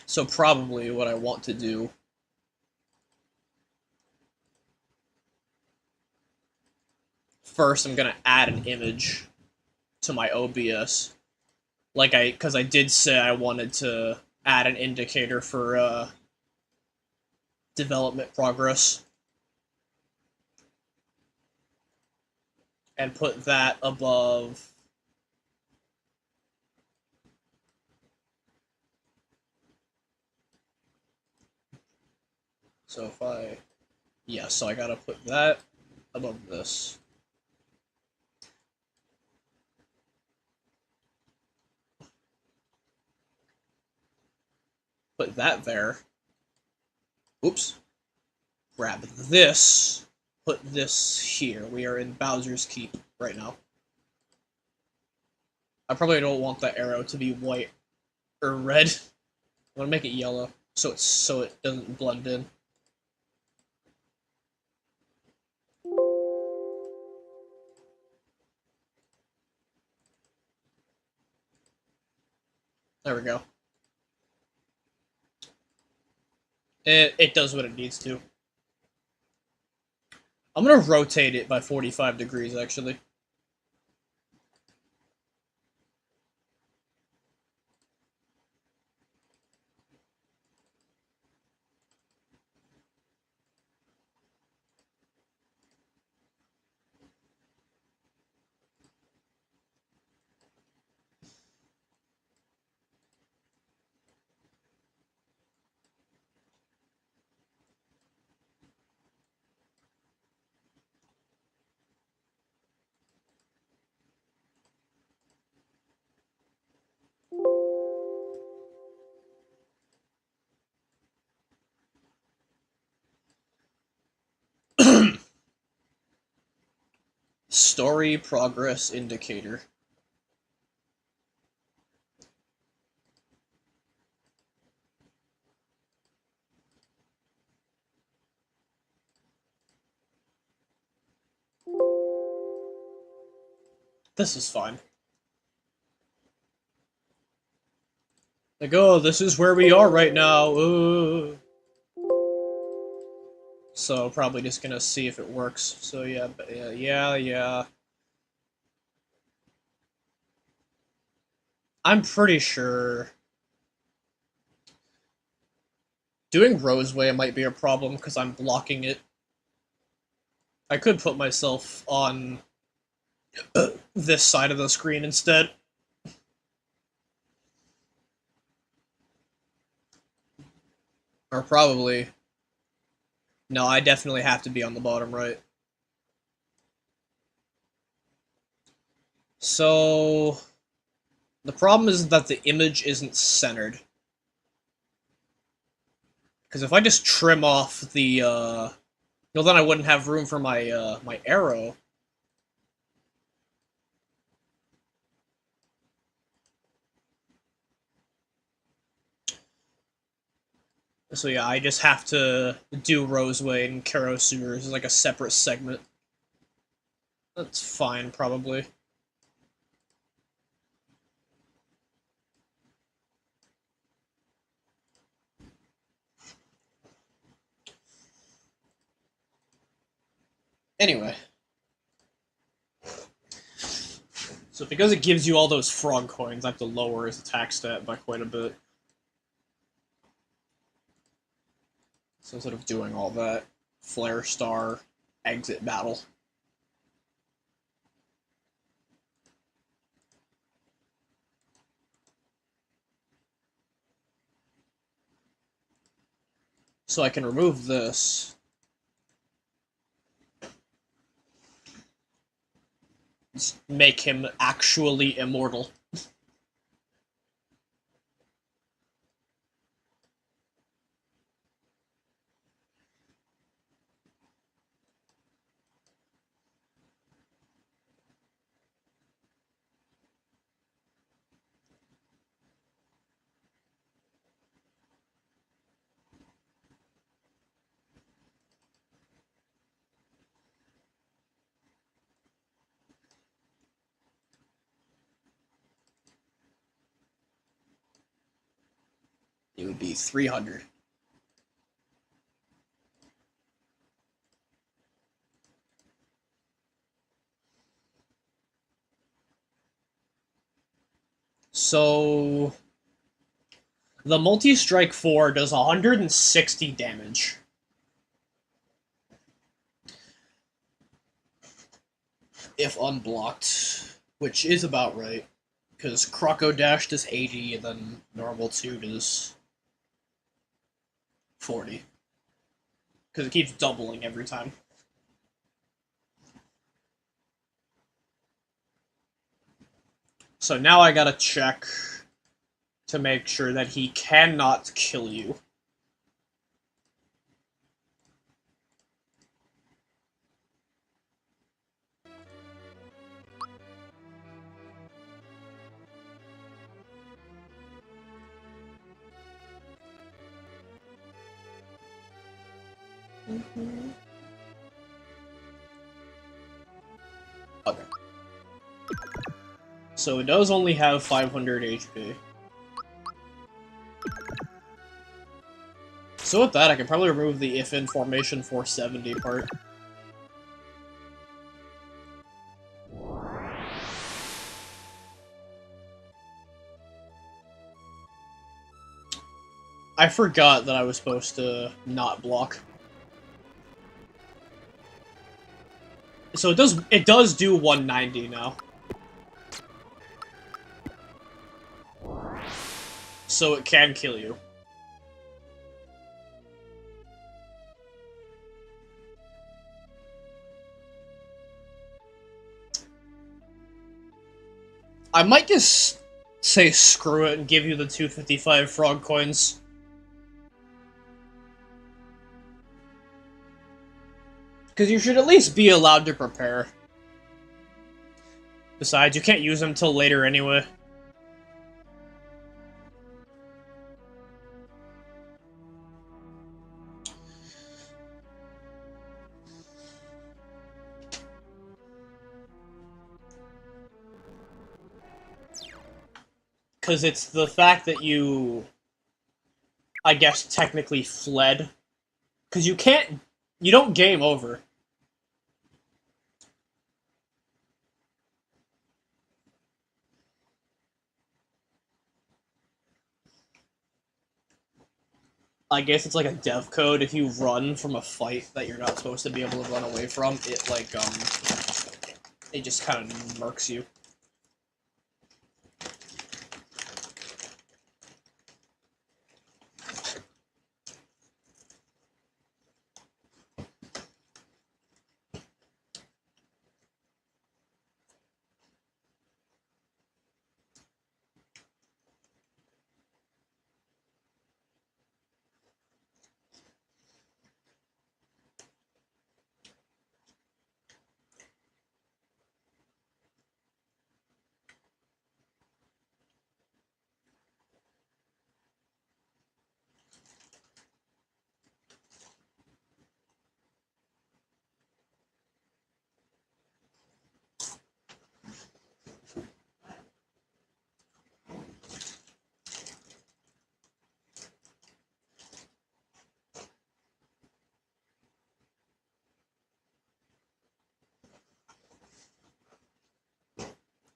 So probably what I want to do... First, I'm gonna add an image to my OBS. Because I did say I wanted to add an indicator for, development progress. And put that above... So if I... Yeah, so I gotta put that above this. Put that there. Oops. Grab this. Put this here. We are in Bowser's Keep right now. I probably don't want the arrow to be white or red. I'm gonna make it yellow so it doesn't blend in. There we go. It does what it needs to. I'm gonna rotate it by 45 degrees, actually. Story progress indicator. This is fine. Like, oh, this is where we are right now. So probably just gonna see if it works. So yeah, but yeah. I'm pretty sure Doing Roseway might be a problem because I'm blocking it. I could put myself on this side of the screen instead. Or probably... No, I definitely have to be on the bottom right. So... The problem is that the image isn't centered. Because if I just trim off the, well, then I wouldn't have room for my, my arrow. So yeah, I just have to do Roseway and Karosur as like a separate segment. That's fine, probably. Anyway. So because it gives you all those frog coins, I have to lower his attack stat by quite a bit. So instead of doing all that, Flare Star, exit battle. So I can remove this. Just make him actually immortal. It would be 300. So the multi-strike 4 does 160 damage. If unblocked, which is about right. Because Croco Dash does 80, and then normal 2 does 40. Because it keeps doubling every time. So now I gotta check to make sure that he cannot kill you. Okay. So it does only have 500 HP. So with that, I can probably remove the if in formation 470 part. I forgot that I was supposed to not block. So it does do 190 now. So it can kill you. I might just say screw it and give you the 255 frog coins. Because you should at least be allowed to prepare. Besides, you can't use them till later anyway. Because it's the fact that you, I guess, technically fled. Because you don't game over. I guess it's like a dev code. If you run from a fight that you're not supposed to be able to run away from, it like it just kind of murks you.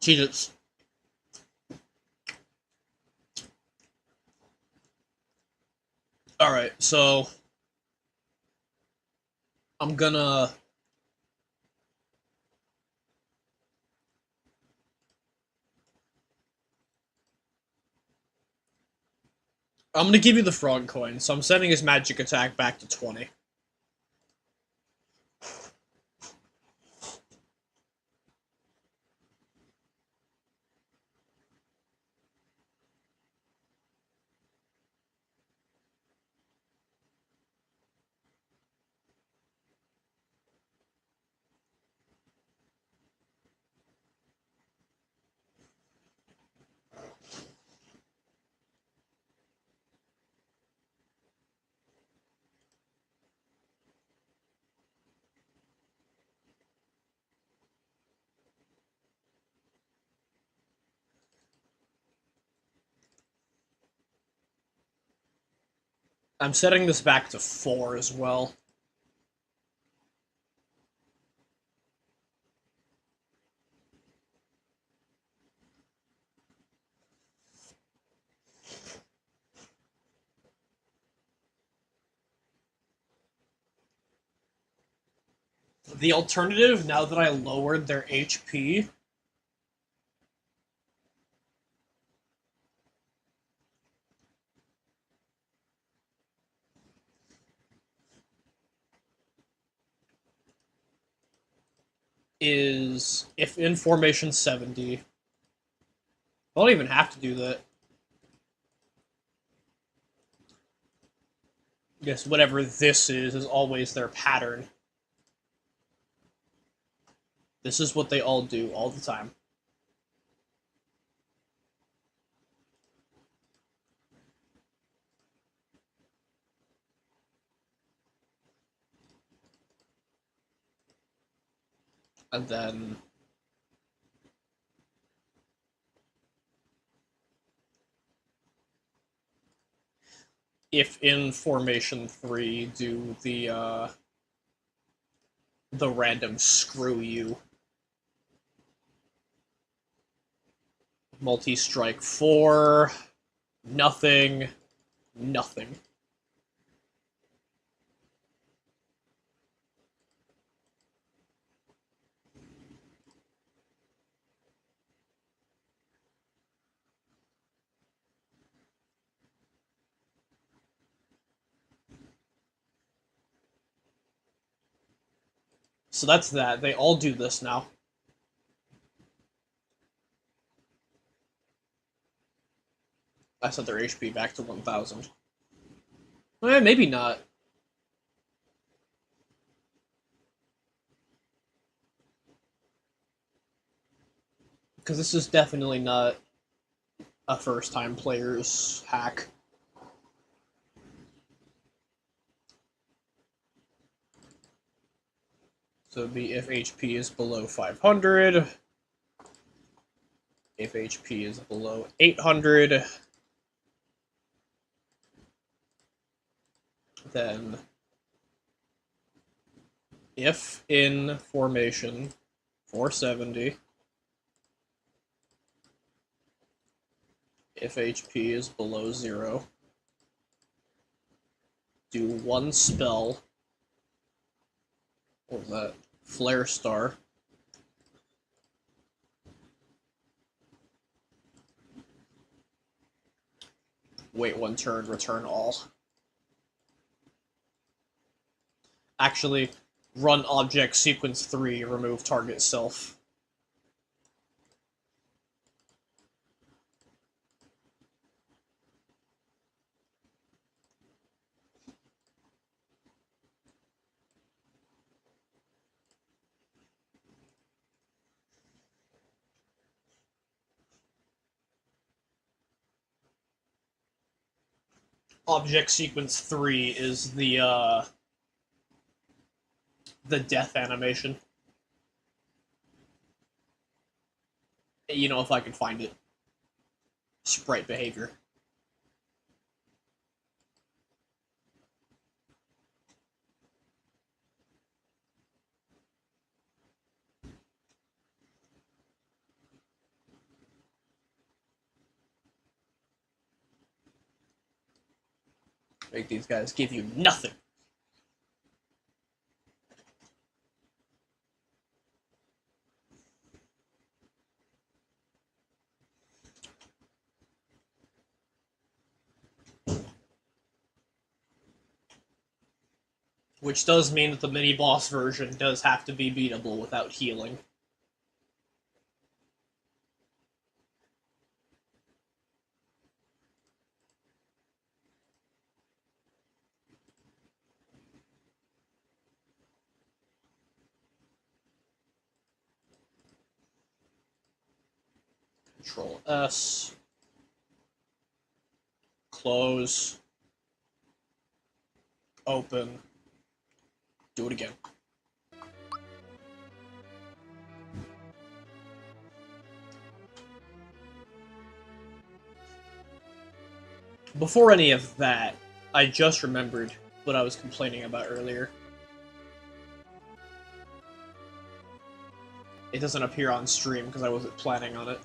Jesus. Alright, so I'm gonna give you the frog coin, so I'm setting his magic attack back to 20. I'm setting this back to 4 as well. The alternative, now that I lowered their HP, is if in formation 70. I don't even have to do that. Yes, whatever this is always their pattern. This is what they all do all the time. And then if in formation 3 do the random screw you. Multi-strike 4, nothing, nothing. So that's that. They all do this now. I set their HP back to 1,000. Maybe not. Because this is definitely not a first-time player's hack. So it'd be if HP is below 500, if HP is below 800, then if in formation 470, if HP is below 0, do one spell. What was that? Flare Star. Wait one turn, return all. Actually, run object sequence 3, remove target self. Object sequence 3 is the death animation. You know, if I can find it. Sprite behavior. Make these guys give you nothing. Which does mean that the mini-boss version does have to be beatable without healing. Control S. Close. Open. Do it again. Before any of that, I just remembered what I was complaining about earlier. It doesn't appear on stream because I wasn't planning on it.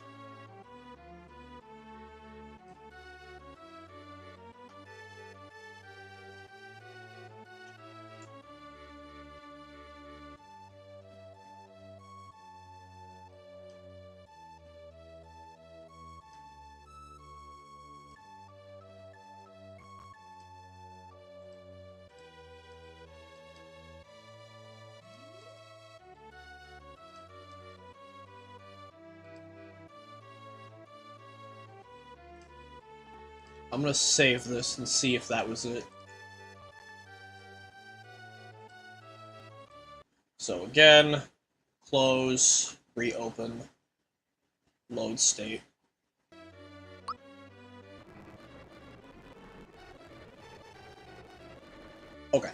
I'm gonna save this and see if that was it. So again, close, reopen, load state. Okay.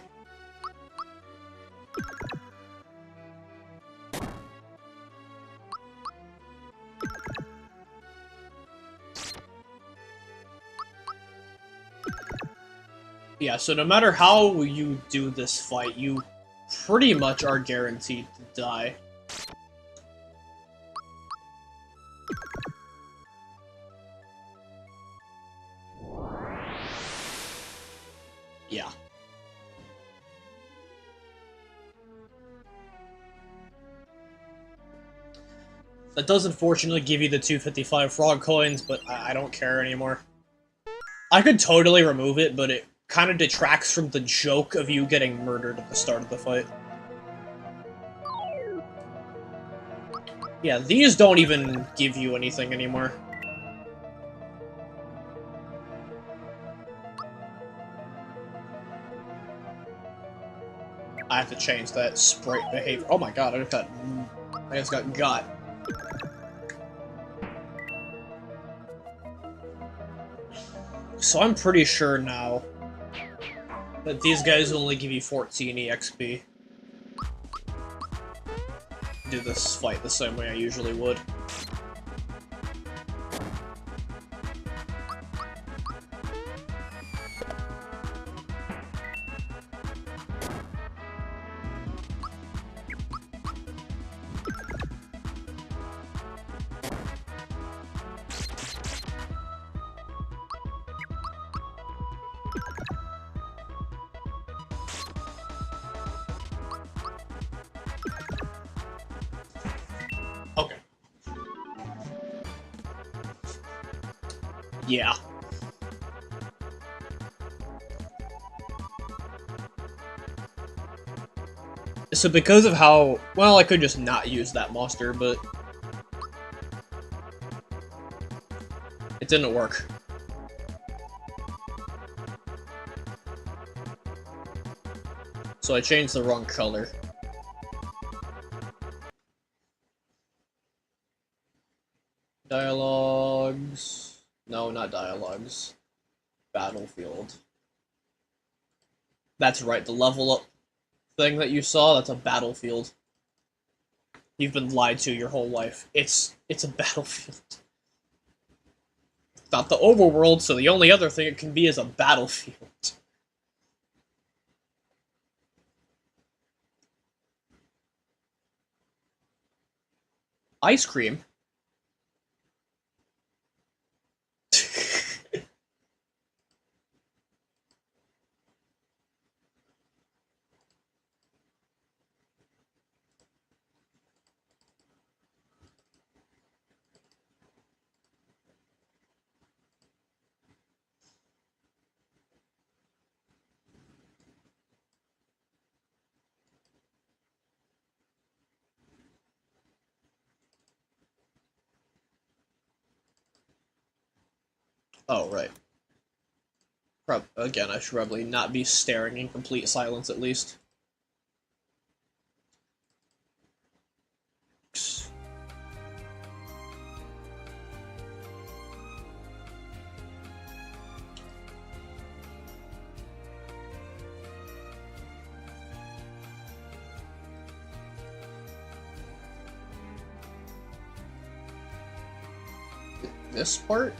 Yeah, so no matter how you do this fight, you pretty much are guaranteed to die. Yeah. That does unfortunately give you the 255 frog coins, but I don't care anymore. I could totally remove it, but it kind of detracts from the joke of you getting murdered at the start of the fight. Yeah, these don't even give you anything anymore. I have to change that sprite behavior. Oh my god, I just got got. So I'm pretty sure now that these guys only give you 14 EXP. Do this fight the same way I usually would. Yeah. So because of how... Well, I could just not use that monster, but... It didn't work. So I changed the wrong color. Dialogues... No, not dialogues. Battlefield. That's right, the level up thing that you saw, that's a battlefield. You've been lied to your whole life. It's a battlefield. It's not the overworld, so the only other thing it can be is a battlefield. Ice cream? Oh, right. Again, I should probably not be staring in complete silence, at least. This part?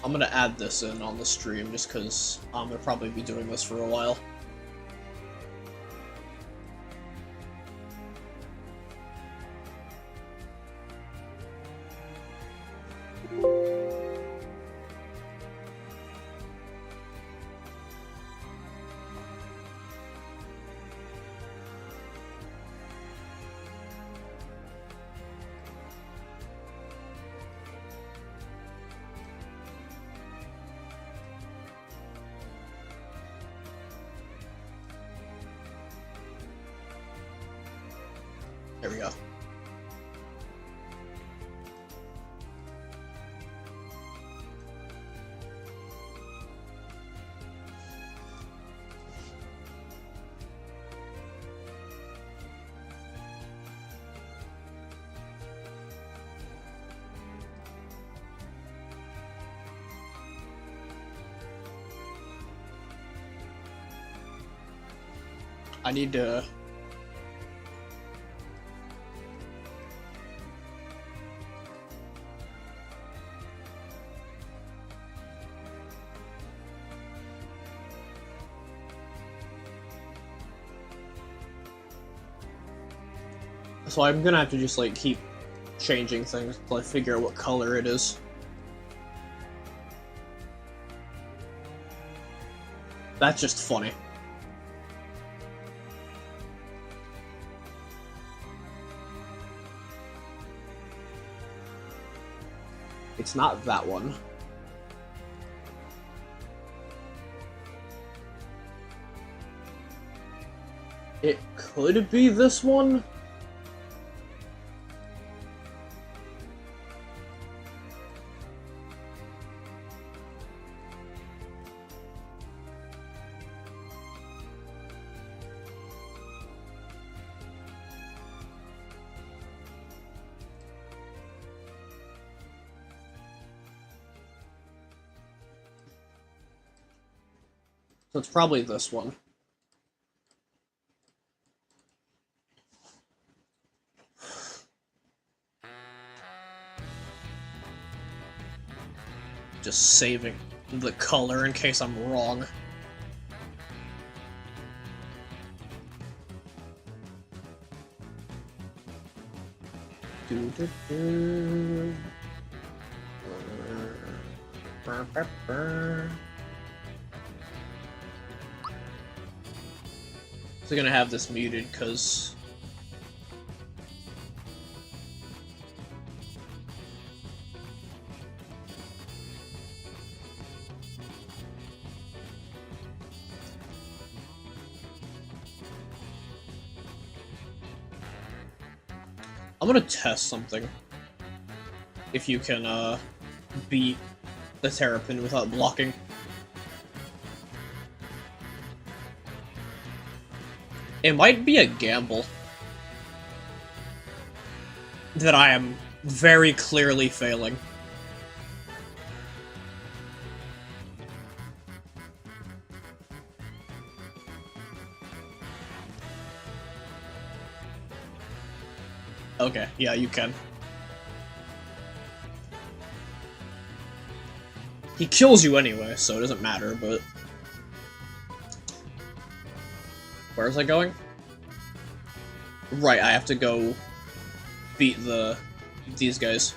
I'm gonna add this in on the stream just because I'm gonna probably be doing this for a while. There we go. I need to... So I'm gonna have to just, like, keep changing things until I figure out what color it is. That's just funny. It's not that one. It could be this one? So it's probably this one. Just saving the color in case I'm wrong. So gonna have this muted because I'm gonna test something. If you can beat the Terrapin without blocking. It might be a gamble that I am very clearly failing. Okay, yeah, you can. He kills you anyway, so it doesn't matter, but... Where is I going? Right, I have to go beat these guys.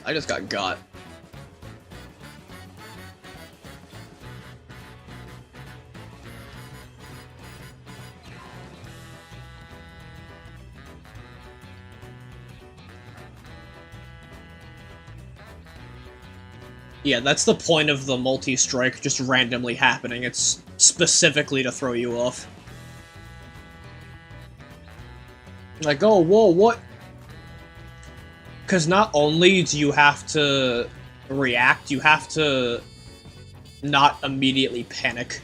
I just got. Yeah, that's the point of the multi-strike just randomly happening. It's specifically to throw you off. Like, oh, whoa, what? Because not only do you have to react, you have to not immediately panic.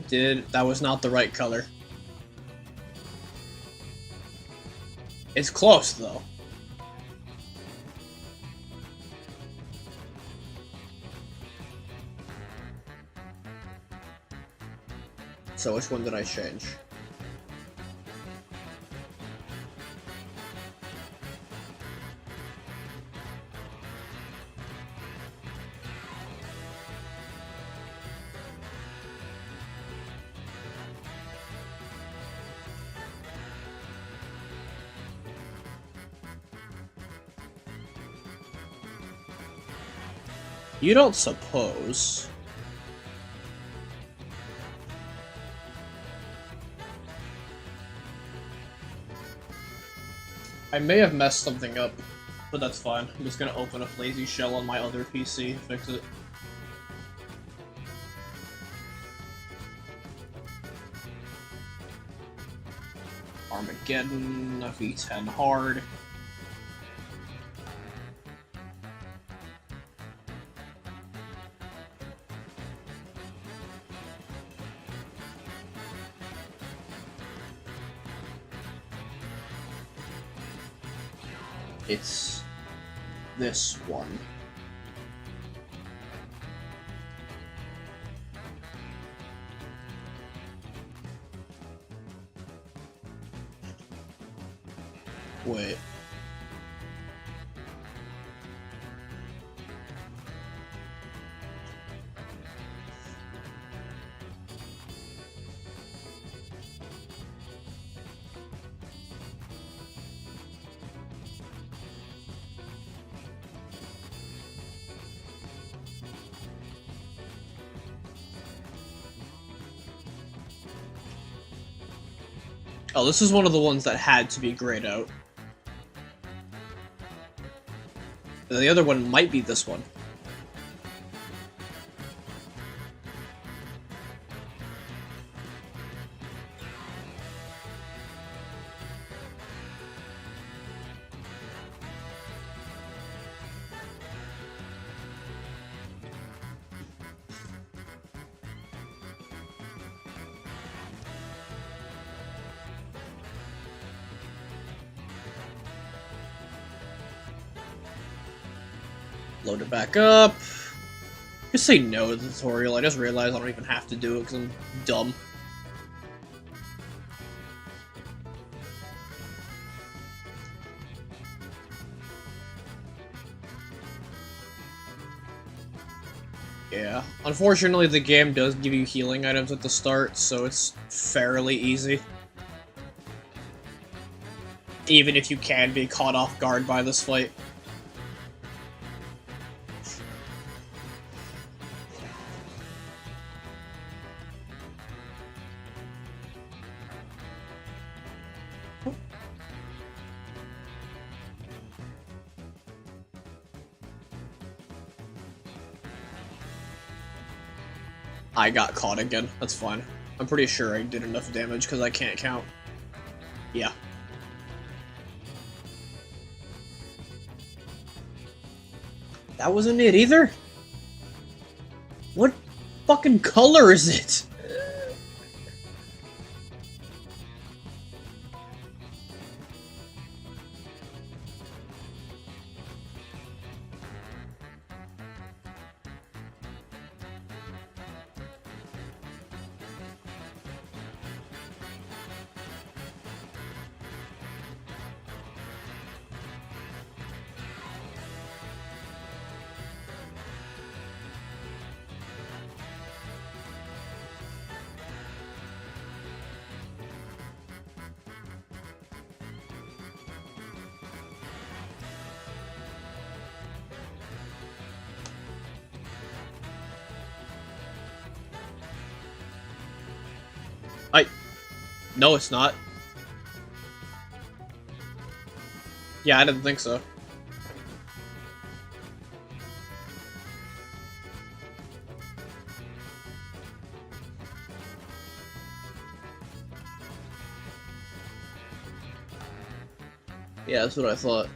That was not the right color. It's close, though. So which one did I change? You don't suppose... I may have messed something up, but that's fine. I'm just gonna open a lazy shell on my other PC and fix it. Armageddon, a V10 hard. It's this one. Wait. Oh, this is one of the ones that had to be grayed out. The other one might be this one. Load it back up. Just say no to the tutorial. I just realized I don't even have to do it because I'm dumb. Yeah. Unfortunately, the game does give you healing items at the start, so it's fairly easy. Even if you can be caught off guard by this fight. I got caught again. That's fine. I'm pretty sure I did enough damage because I can't count. Yeah. That wasn't it either? What fucking color is it? No, it's not. Yeah, I didn't think so. Yeah, that's what I thought.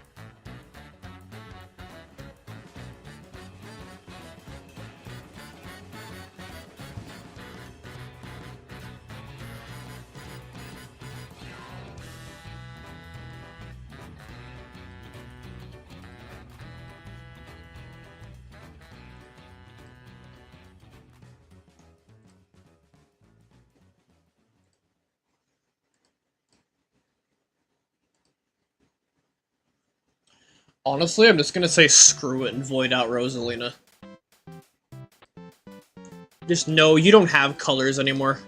Honestly, I'm just gonna say screw it and void out Rosalina. Just no, you don't have colors anymore.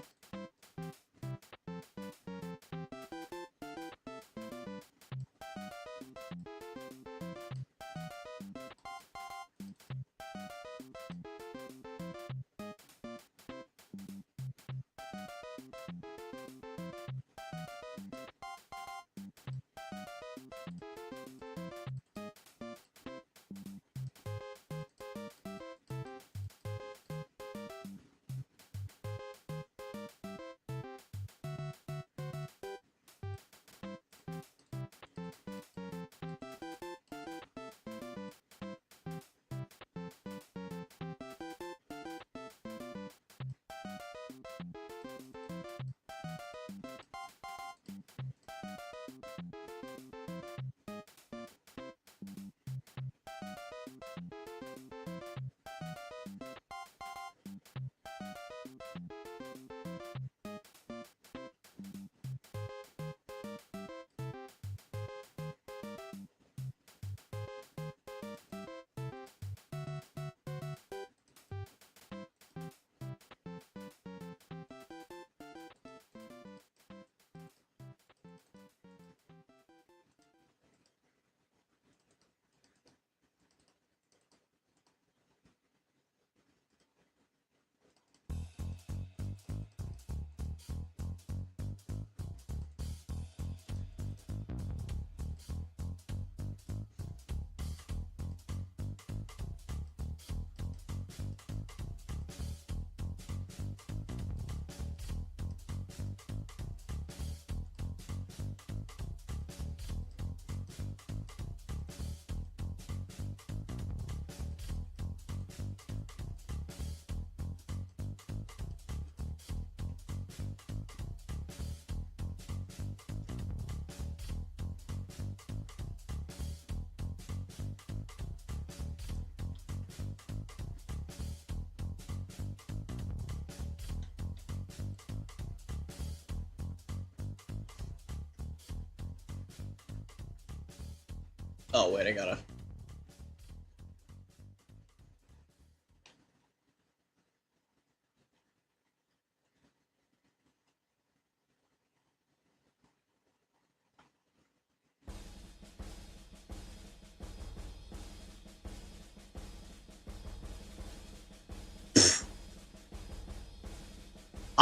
Oh, wait, I gotta...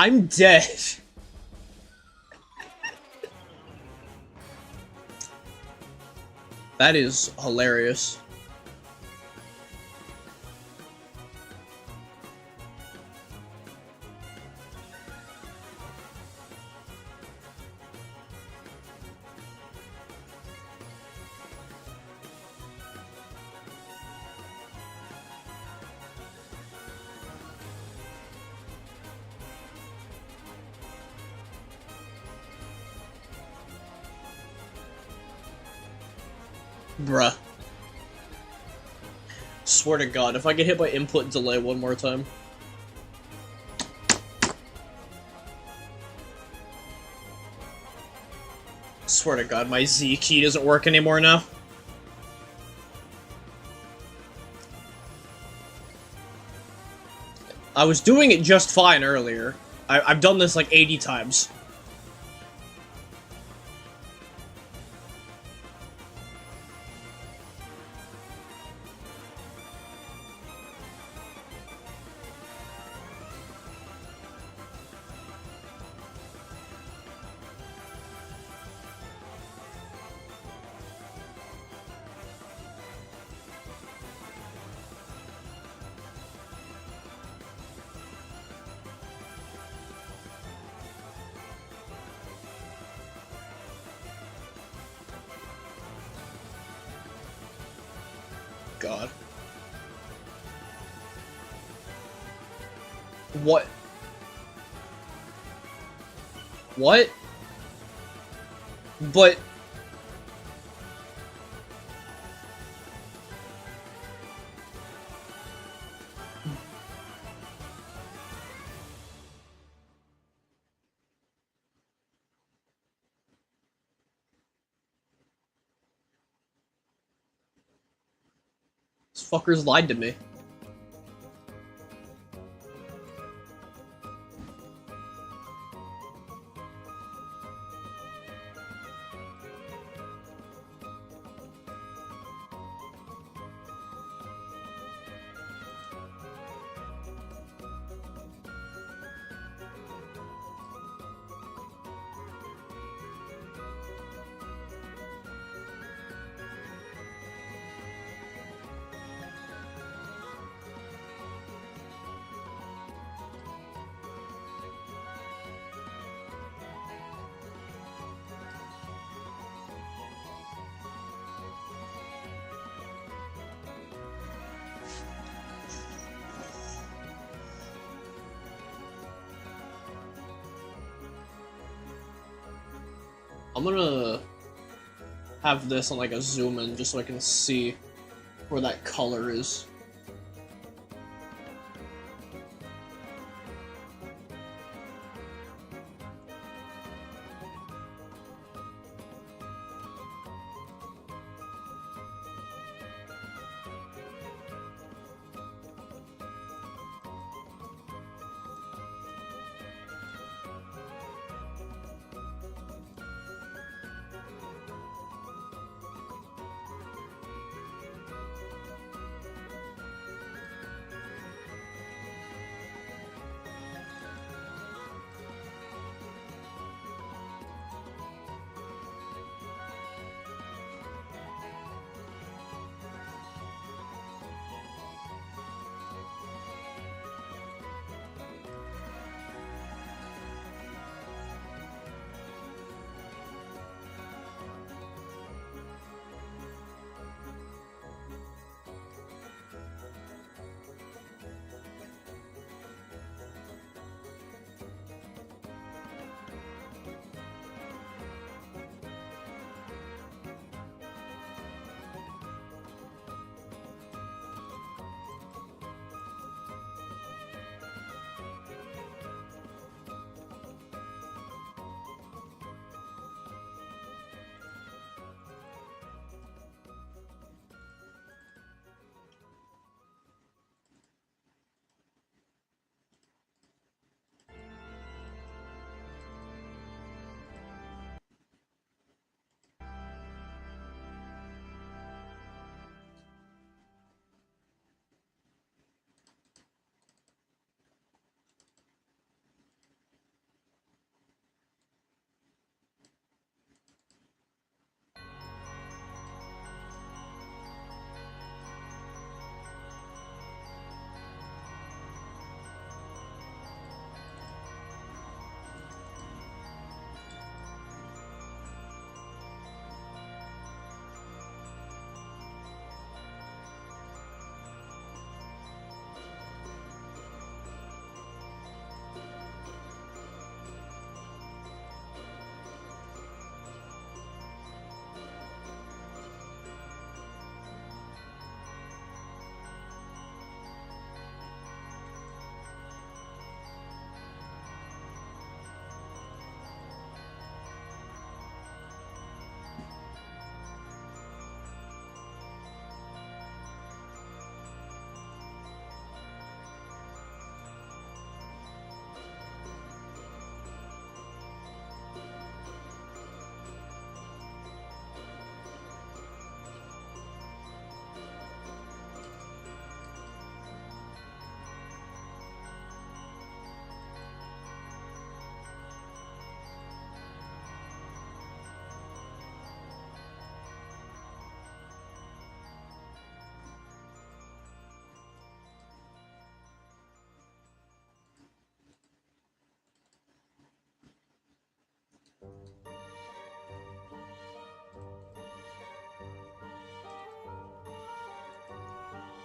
I'm dead. That is hilarious. Bruh. Swear to God, if I get hit by input delay one more time. Swear to God, my Z key doesn't work anymore now. I was doing it just fine earlier. I've done this like 80 times. God. What? What? But... These fuckers lied to me. I'm gonna have this on like a zoom in just so I can see where that color is.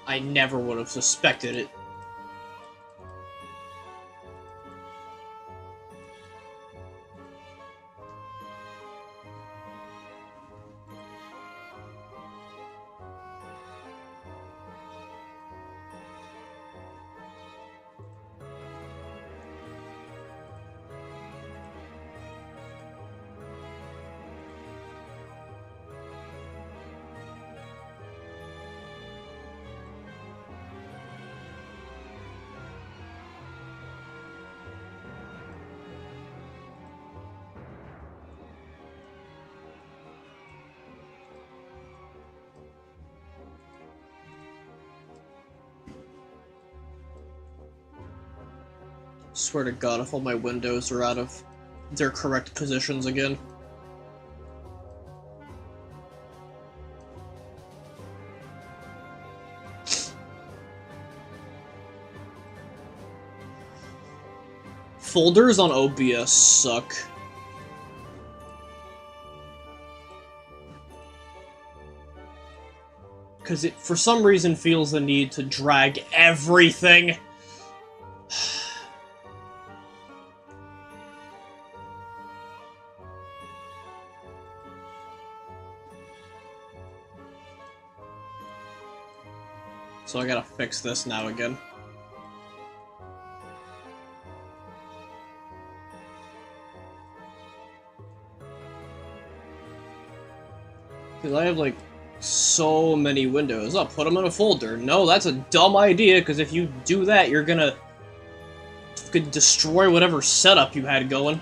I never would have suspected it. Swear to God, if all my windows are out of their correct positions again. Folders on OBS suck. Because it, for some reason, feels the need to drag everything. So I gotta fix this now again. Because I have, like, so many windows. Oh, put them in a folder. No, that's a dumb idea, because if you do that, you're gonna could destroy whatever setup you had going.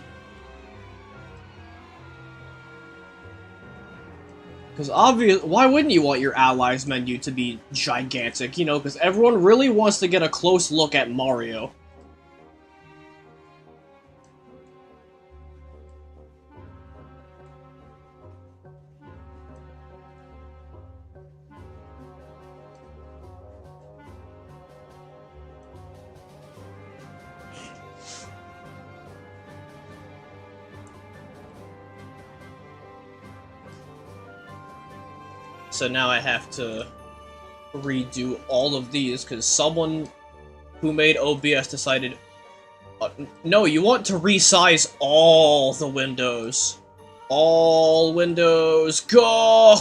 Because why wouldn't you want your allies menu to be gigantic, you know, because everyone really wants to get a close look at Mario. So now I have to redo all of these, because someone who made OBS decided, no, you want to resize all the windows. All windows, go!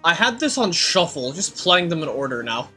I had this on shuffle, just playing them in order now.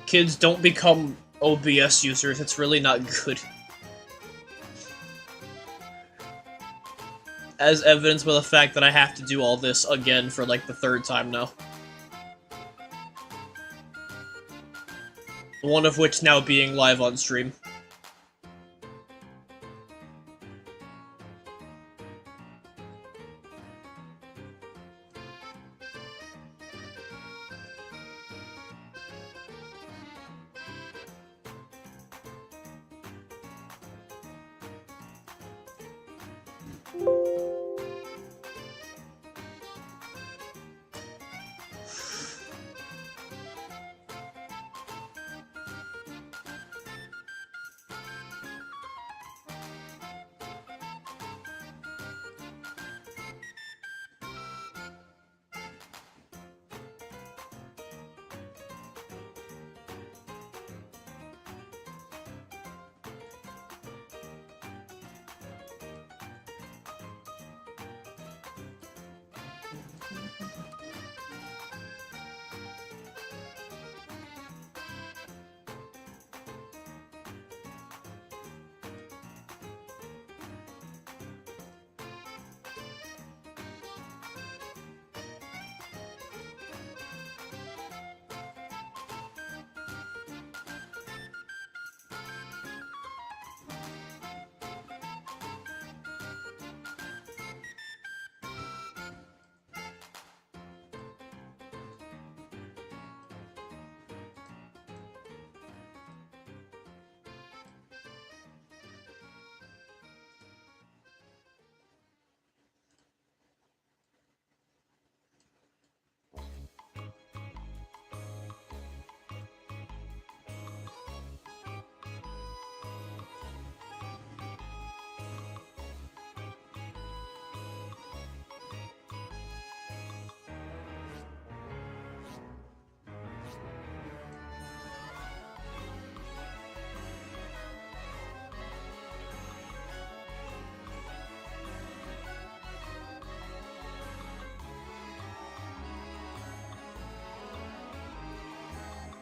Kids, don't become OBS users, it's really not good. As evidenced by the fact that I have to do all this again for like the third time now. One of which now being live on stream.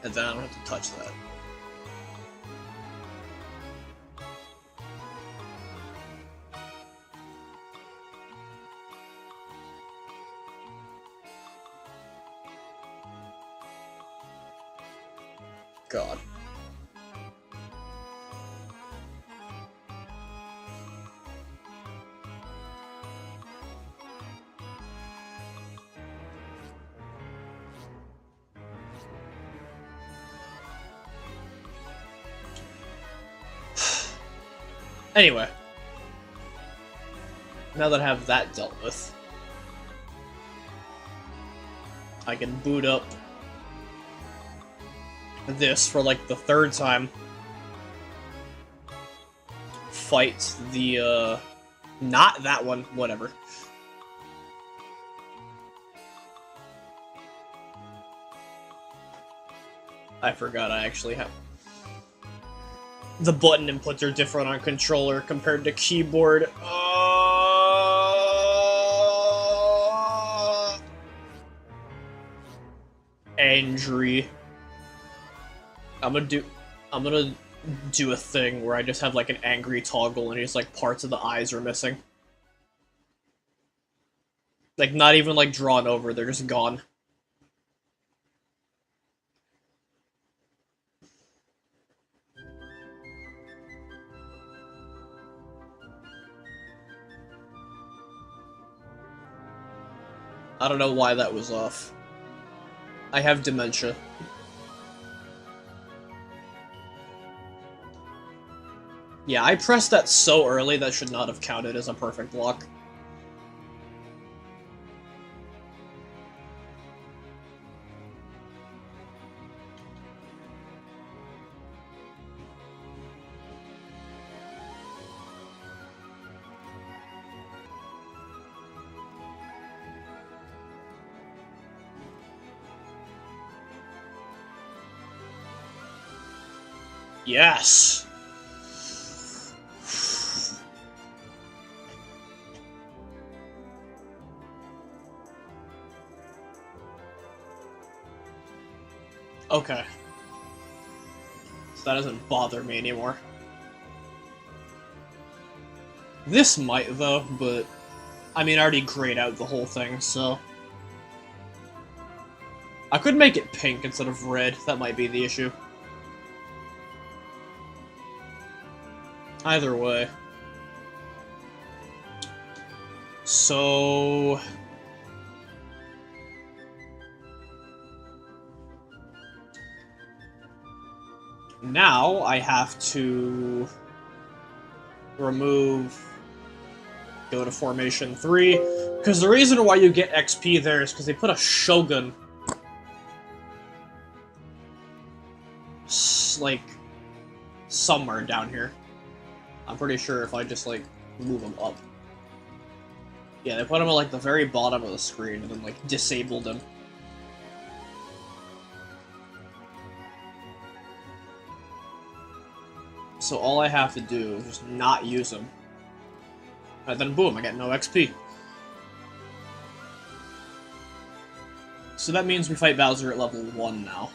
And then I don't have to touch that. God. Anyway. Now that I have that dealt with, I can boot up this for like the third time. Fight the, not that one, whatever. I forgot I actually have... The button inputs are different on controller compared to keyboard. Angry. I'm gonna do a thing where I just have like an angry toggle and just like parts of the eyes are missing. Like not even like drawn over, they're just gone. I don't know why that was off. I have dementia. Yeah, I pressed that so early that should not have counted as a perfect block. Yes! Okay. So that doesn't bother me anymore. This might, though, but... I mean, I already grayed out the whole thing, so... I could make it pink instead of red, that might be the issue. Either way. So... Now, I have to... remove... Go to Formation 3, because the reason why you get XP there is because they put a Shogun... like... somewhere down here. I'm pretty sure if I just, like, move them up. Yeah, they put them at, like, the very bottom of the screen and then, like, disabled them. So all I have to do is just not use them. And then boom, I get no XP. So that means we fight Bowser at level 1 now.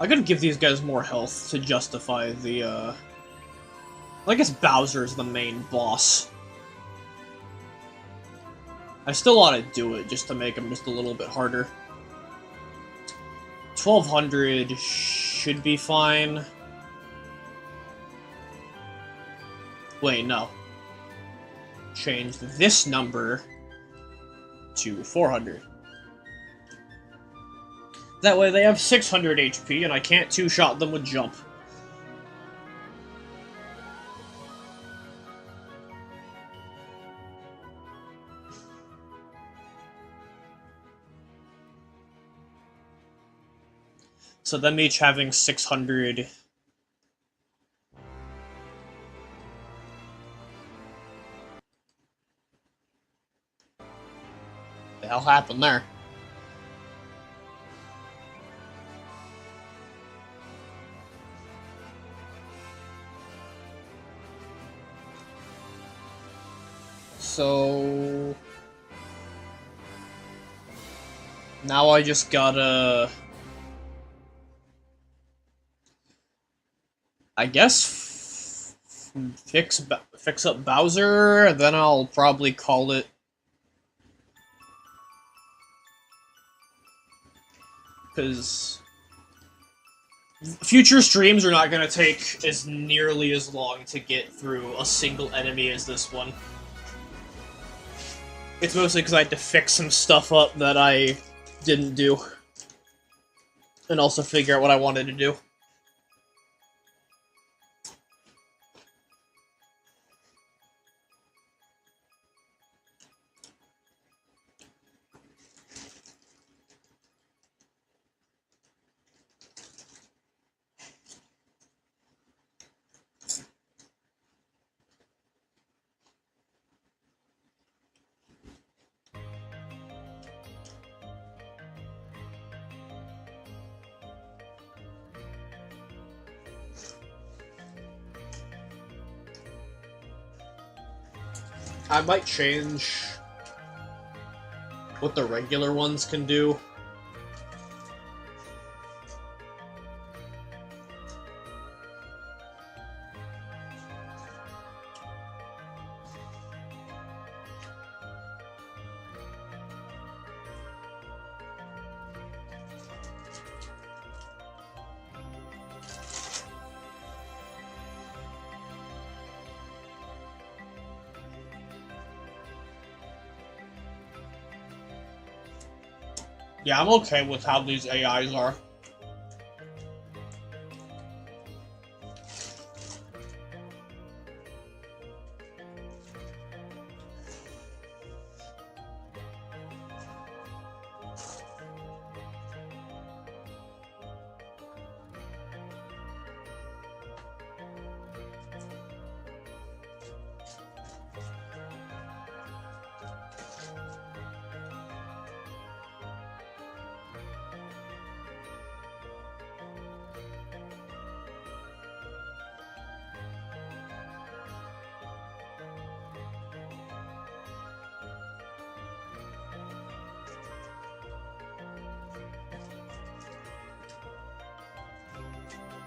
I could give these guys more health to justify the, I guess Bowser's the main boss. I still ought to do it just to make him just a little bit harder. 1200 should be fine. Wait, no. Change this number to 400. That way they have 600 HP and I can't two-shot them with jump. So them each having 600... The hell happened there? So now I just gotta, I guess, fix up Bowser. Then I'll probably call it, because future streams are not gonna take as nearly as long to get through a single enemy as this one. It's mostly because I had to fix some stuff up that I didn't do. And also figure out what I wanted to do. I might change what the regular ones can do. Yeah, I'm okay with how these AIs are.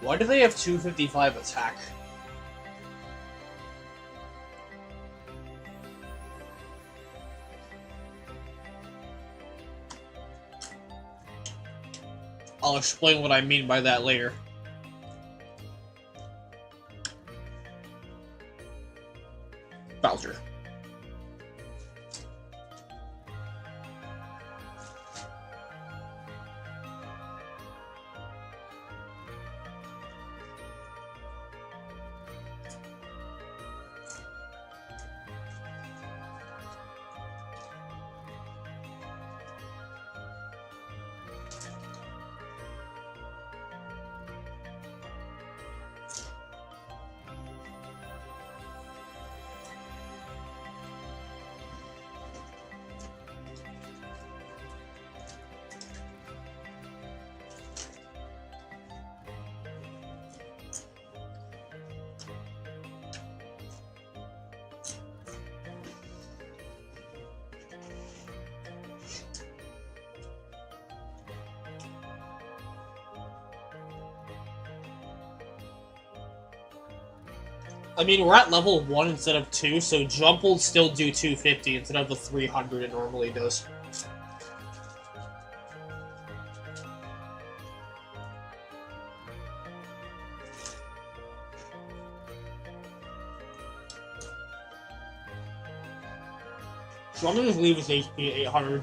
Why do they have 255 attack? I'll explain what I mean by that later. Bowser. I mean, we're at level 1 instead of 2, so jump will still do 250 instead of the 300 it normally does. So I'm gonna just leave his HP at 800.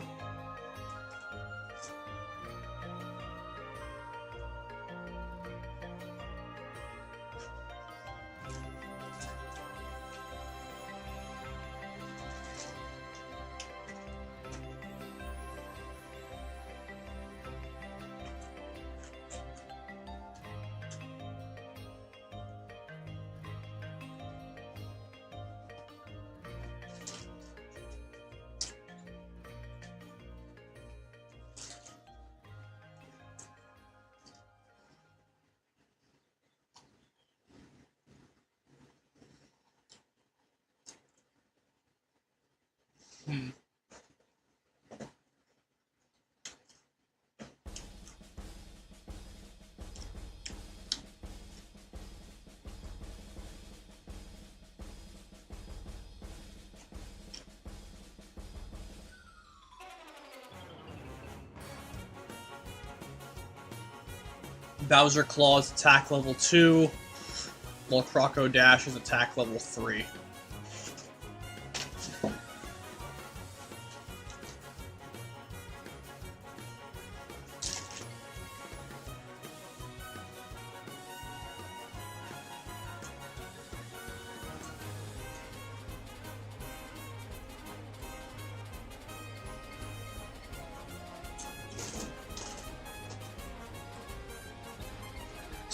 Bowser Claw is attack level 2, while Croco Dash is attack level 3.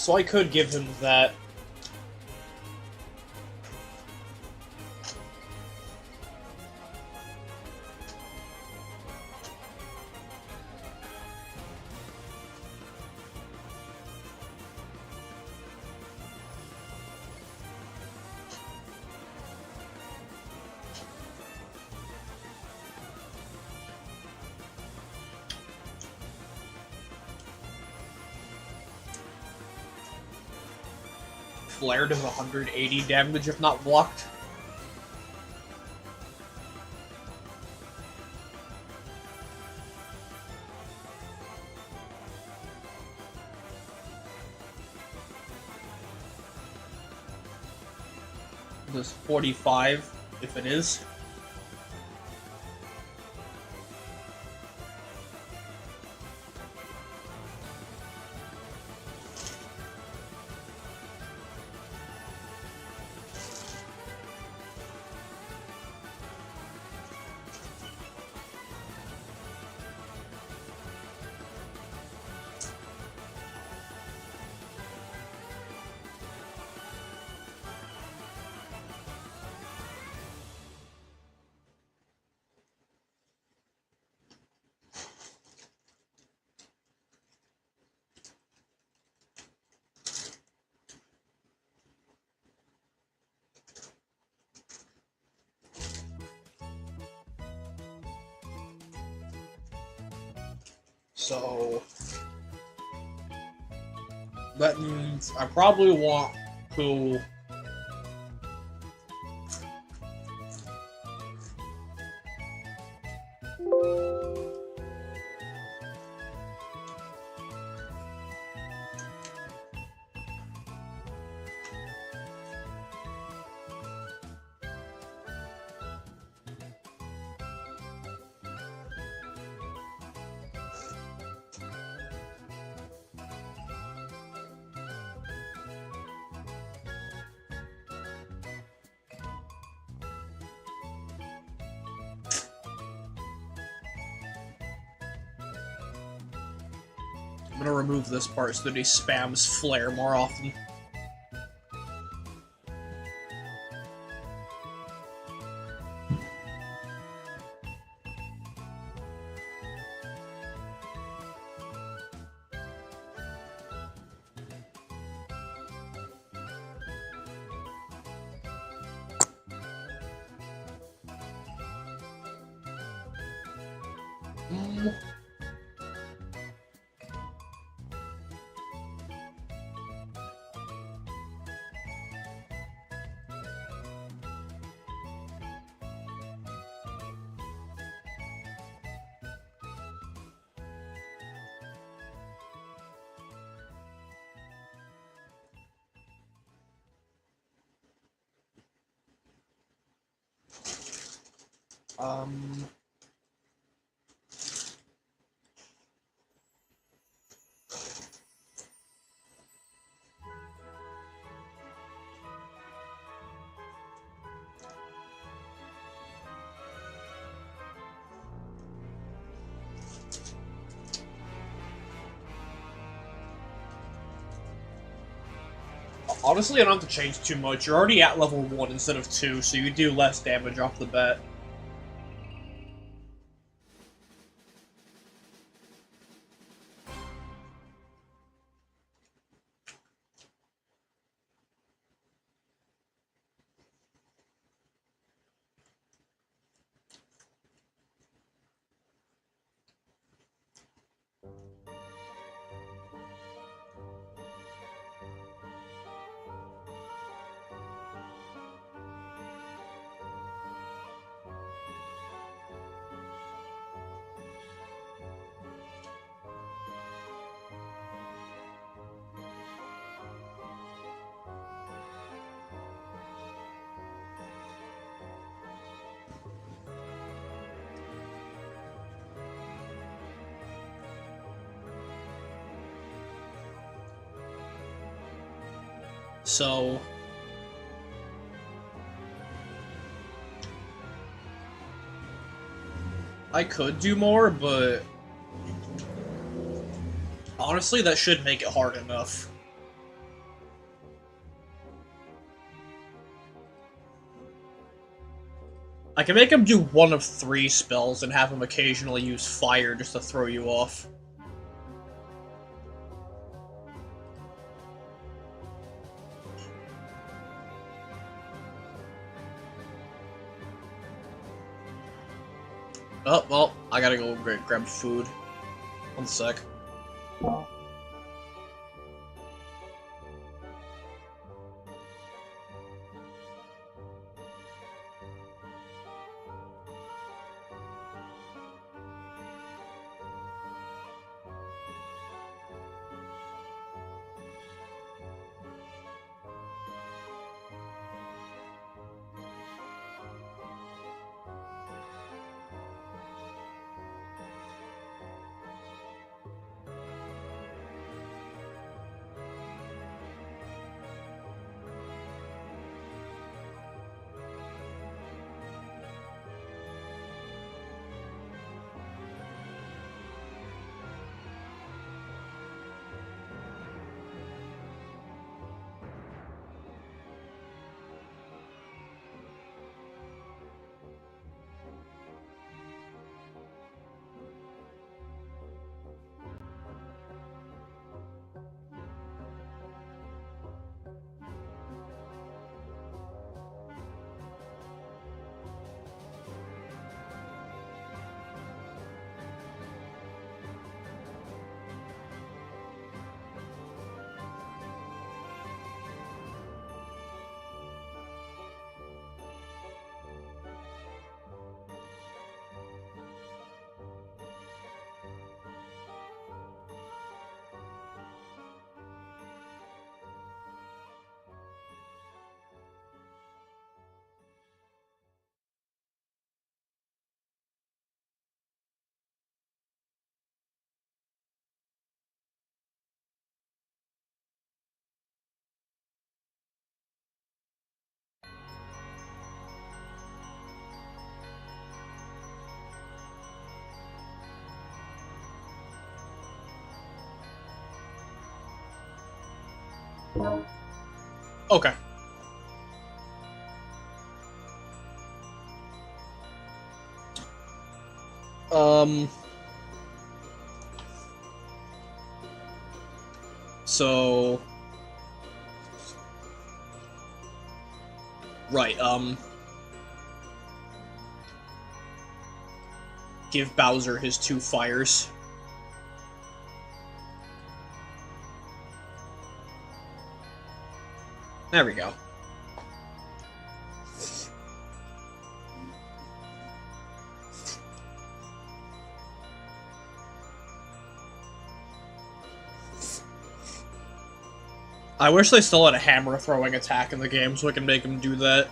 So I could give him that. Flare does 180 damage if not blocked. Does 45 if it is. So that means I probably want to I'm gonna remove this part so that he spams Flare more often. Um... Honestly, I don't have to change too much. You're already at level 1 instead of 2, so you do less damage off the bat. So I could do more, but honestly, that should make it hard enough. I can make him do one of 3 spells and have him occasionally use fire just to throw you off. Oh, well, I gotta go grab food. 1 sec. Okay. So... Right, give Bowser his 2 fires. There we go. I wish they still had a hammer throwing attack in the game so I can make him do that.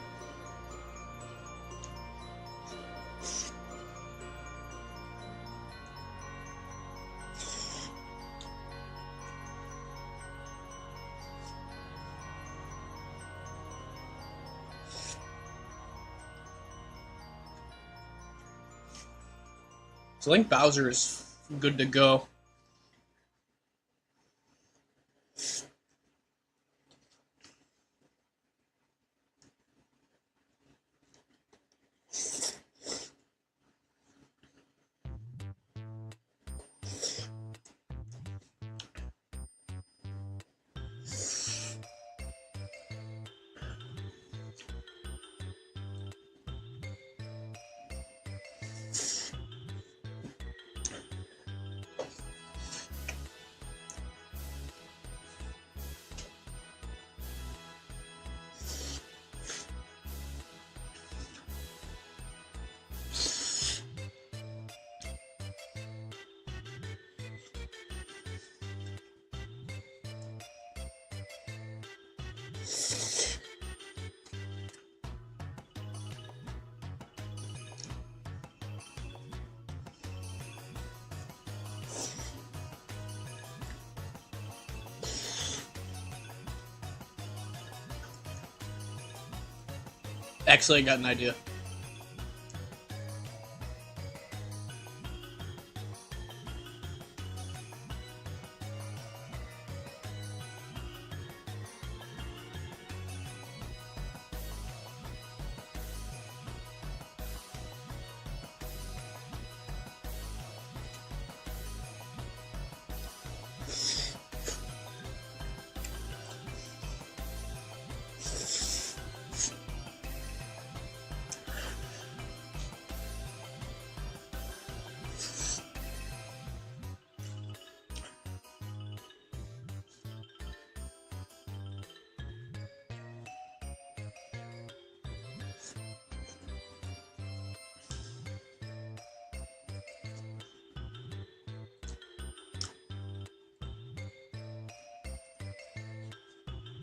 So I think Bowser is good to go. Actually, I got an idea.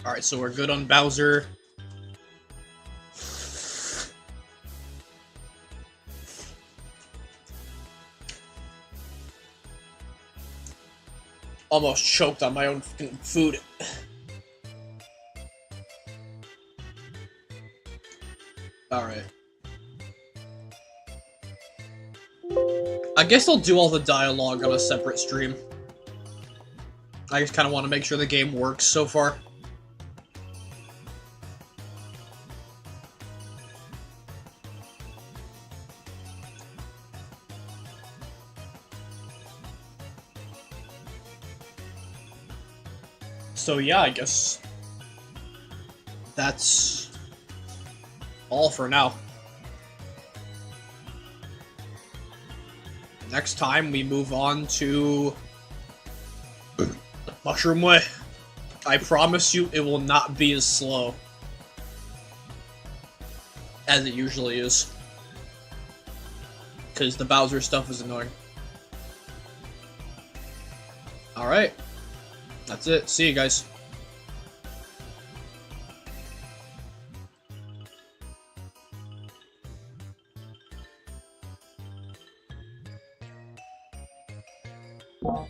Alright, so we're good on Bowser. Almost choked on my own fucking food. Alright. I guess I'll do all the dialogue on a separate stream. I just kind of want to make sure the game works so far. So yeah, I guess that's all for now. Next time we move on to Mushroom Way. I promise you it will not be as slow as it usually is. Because the Bowser stuff is annoying. Alright. That's it. See you guys. Well.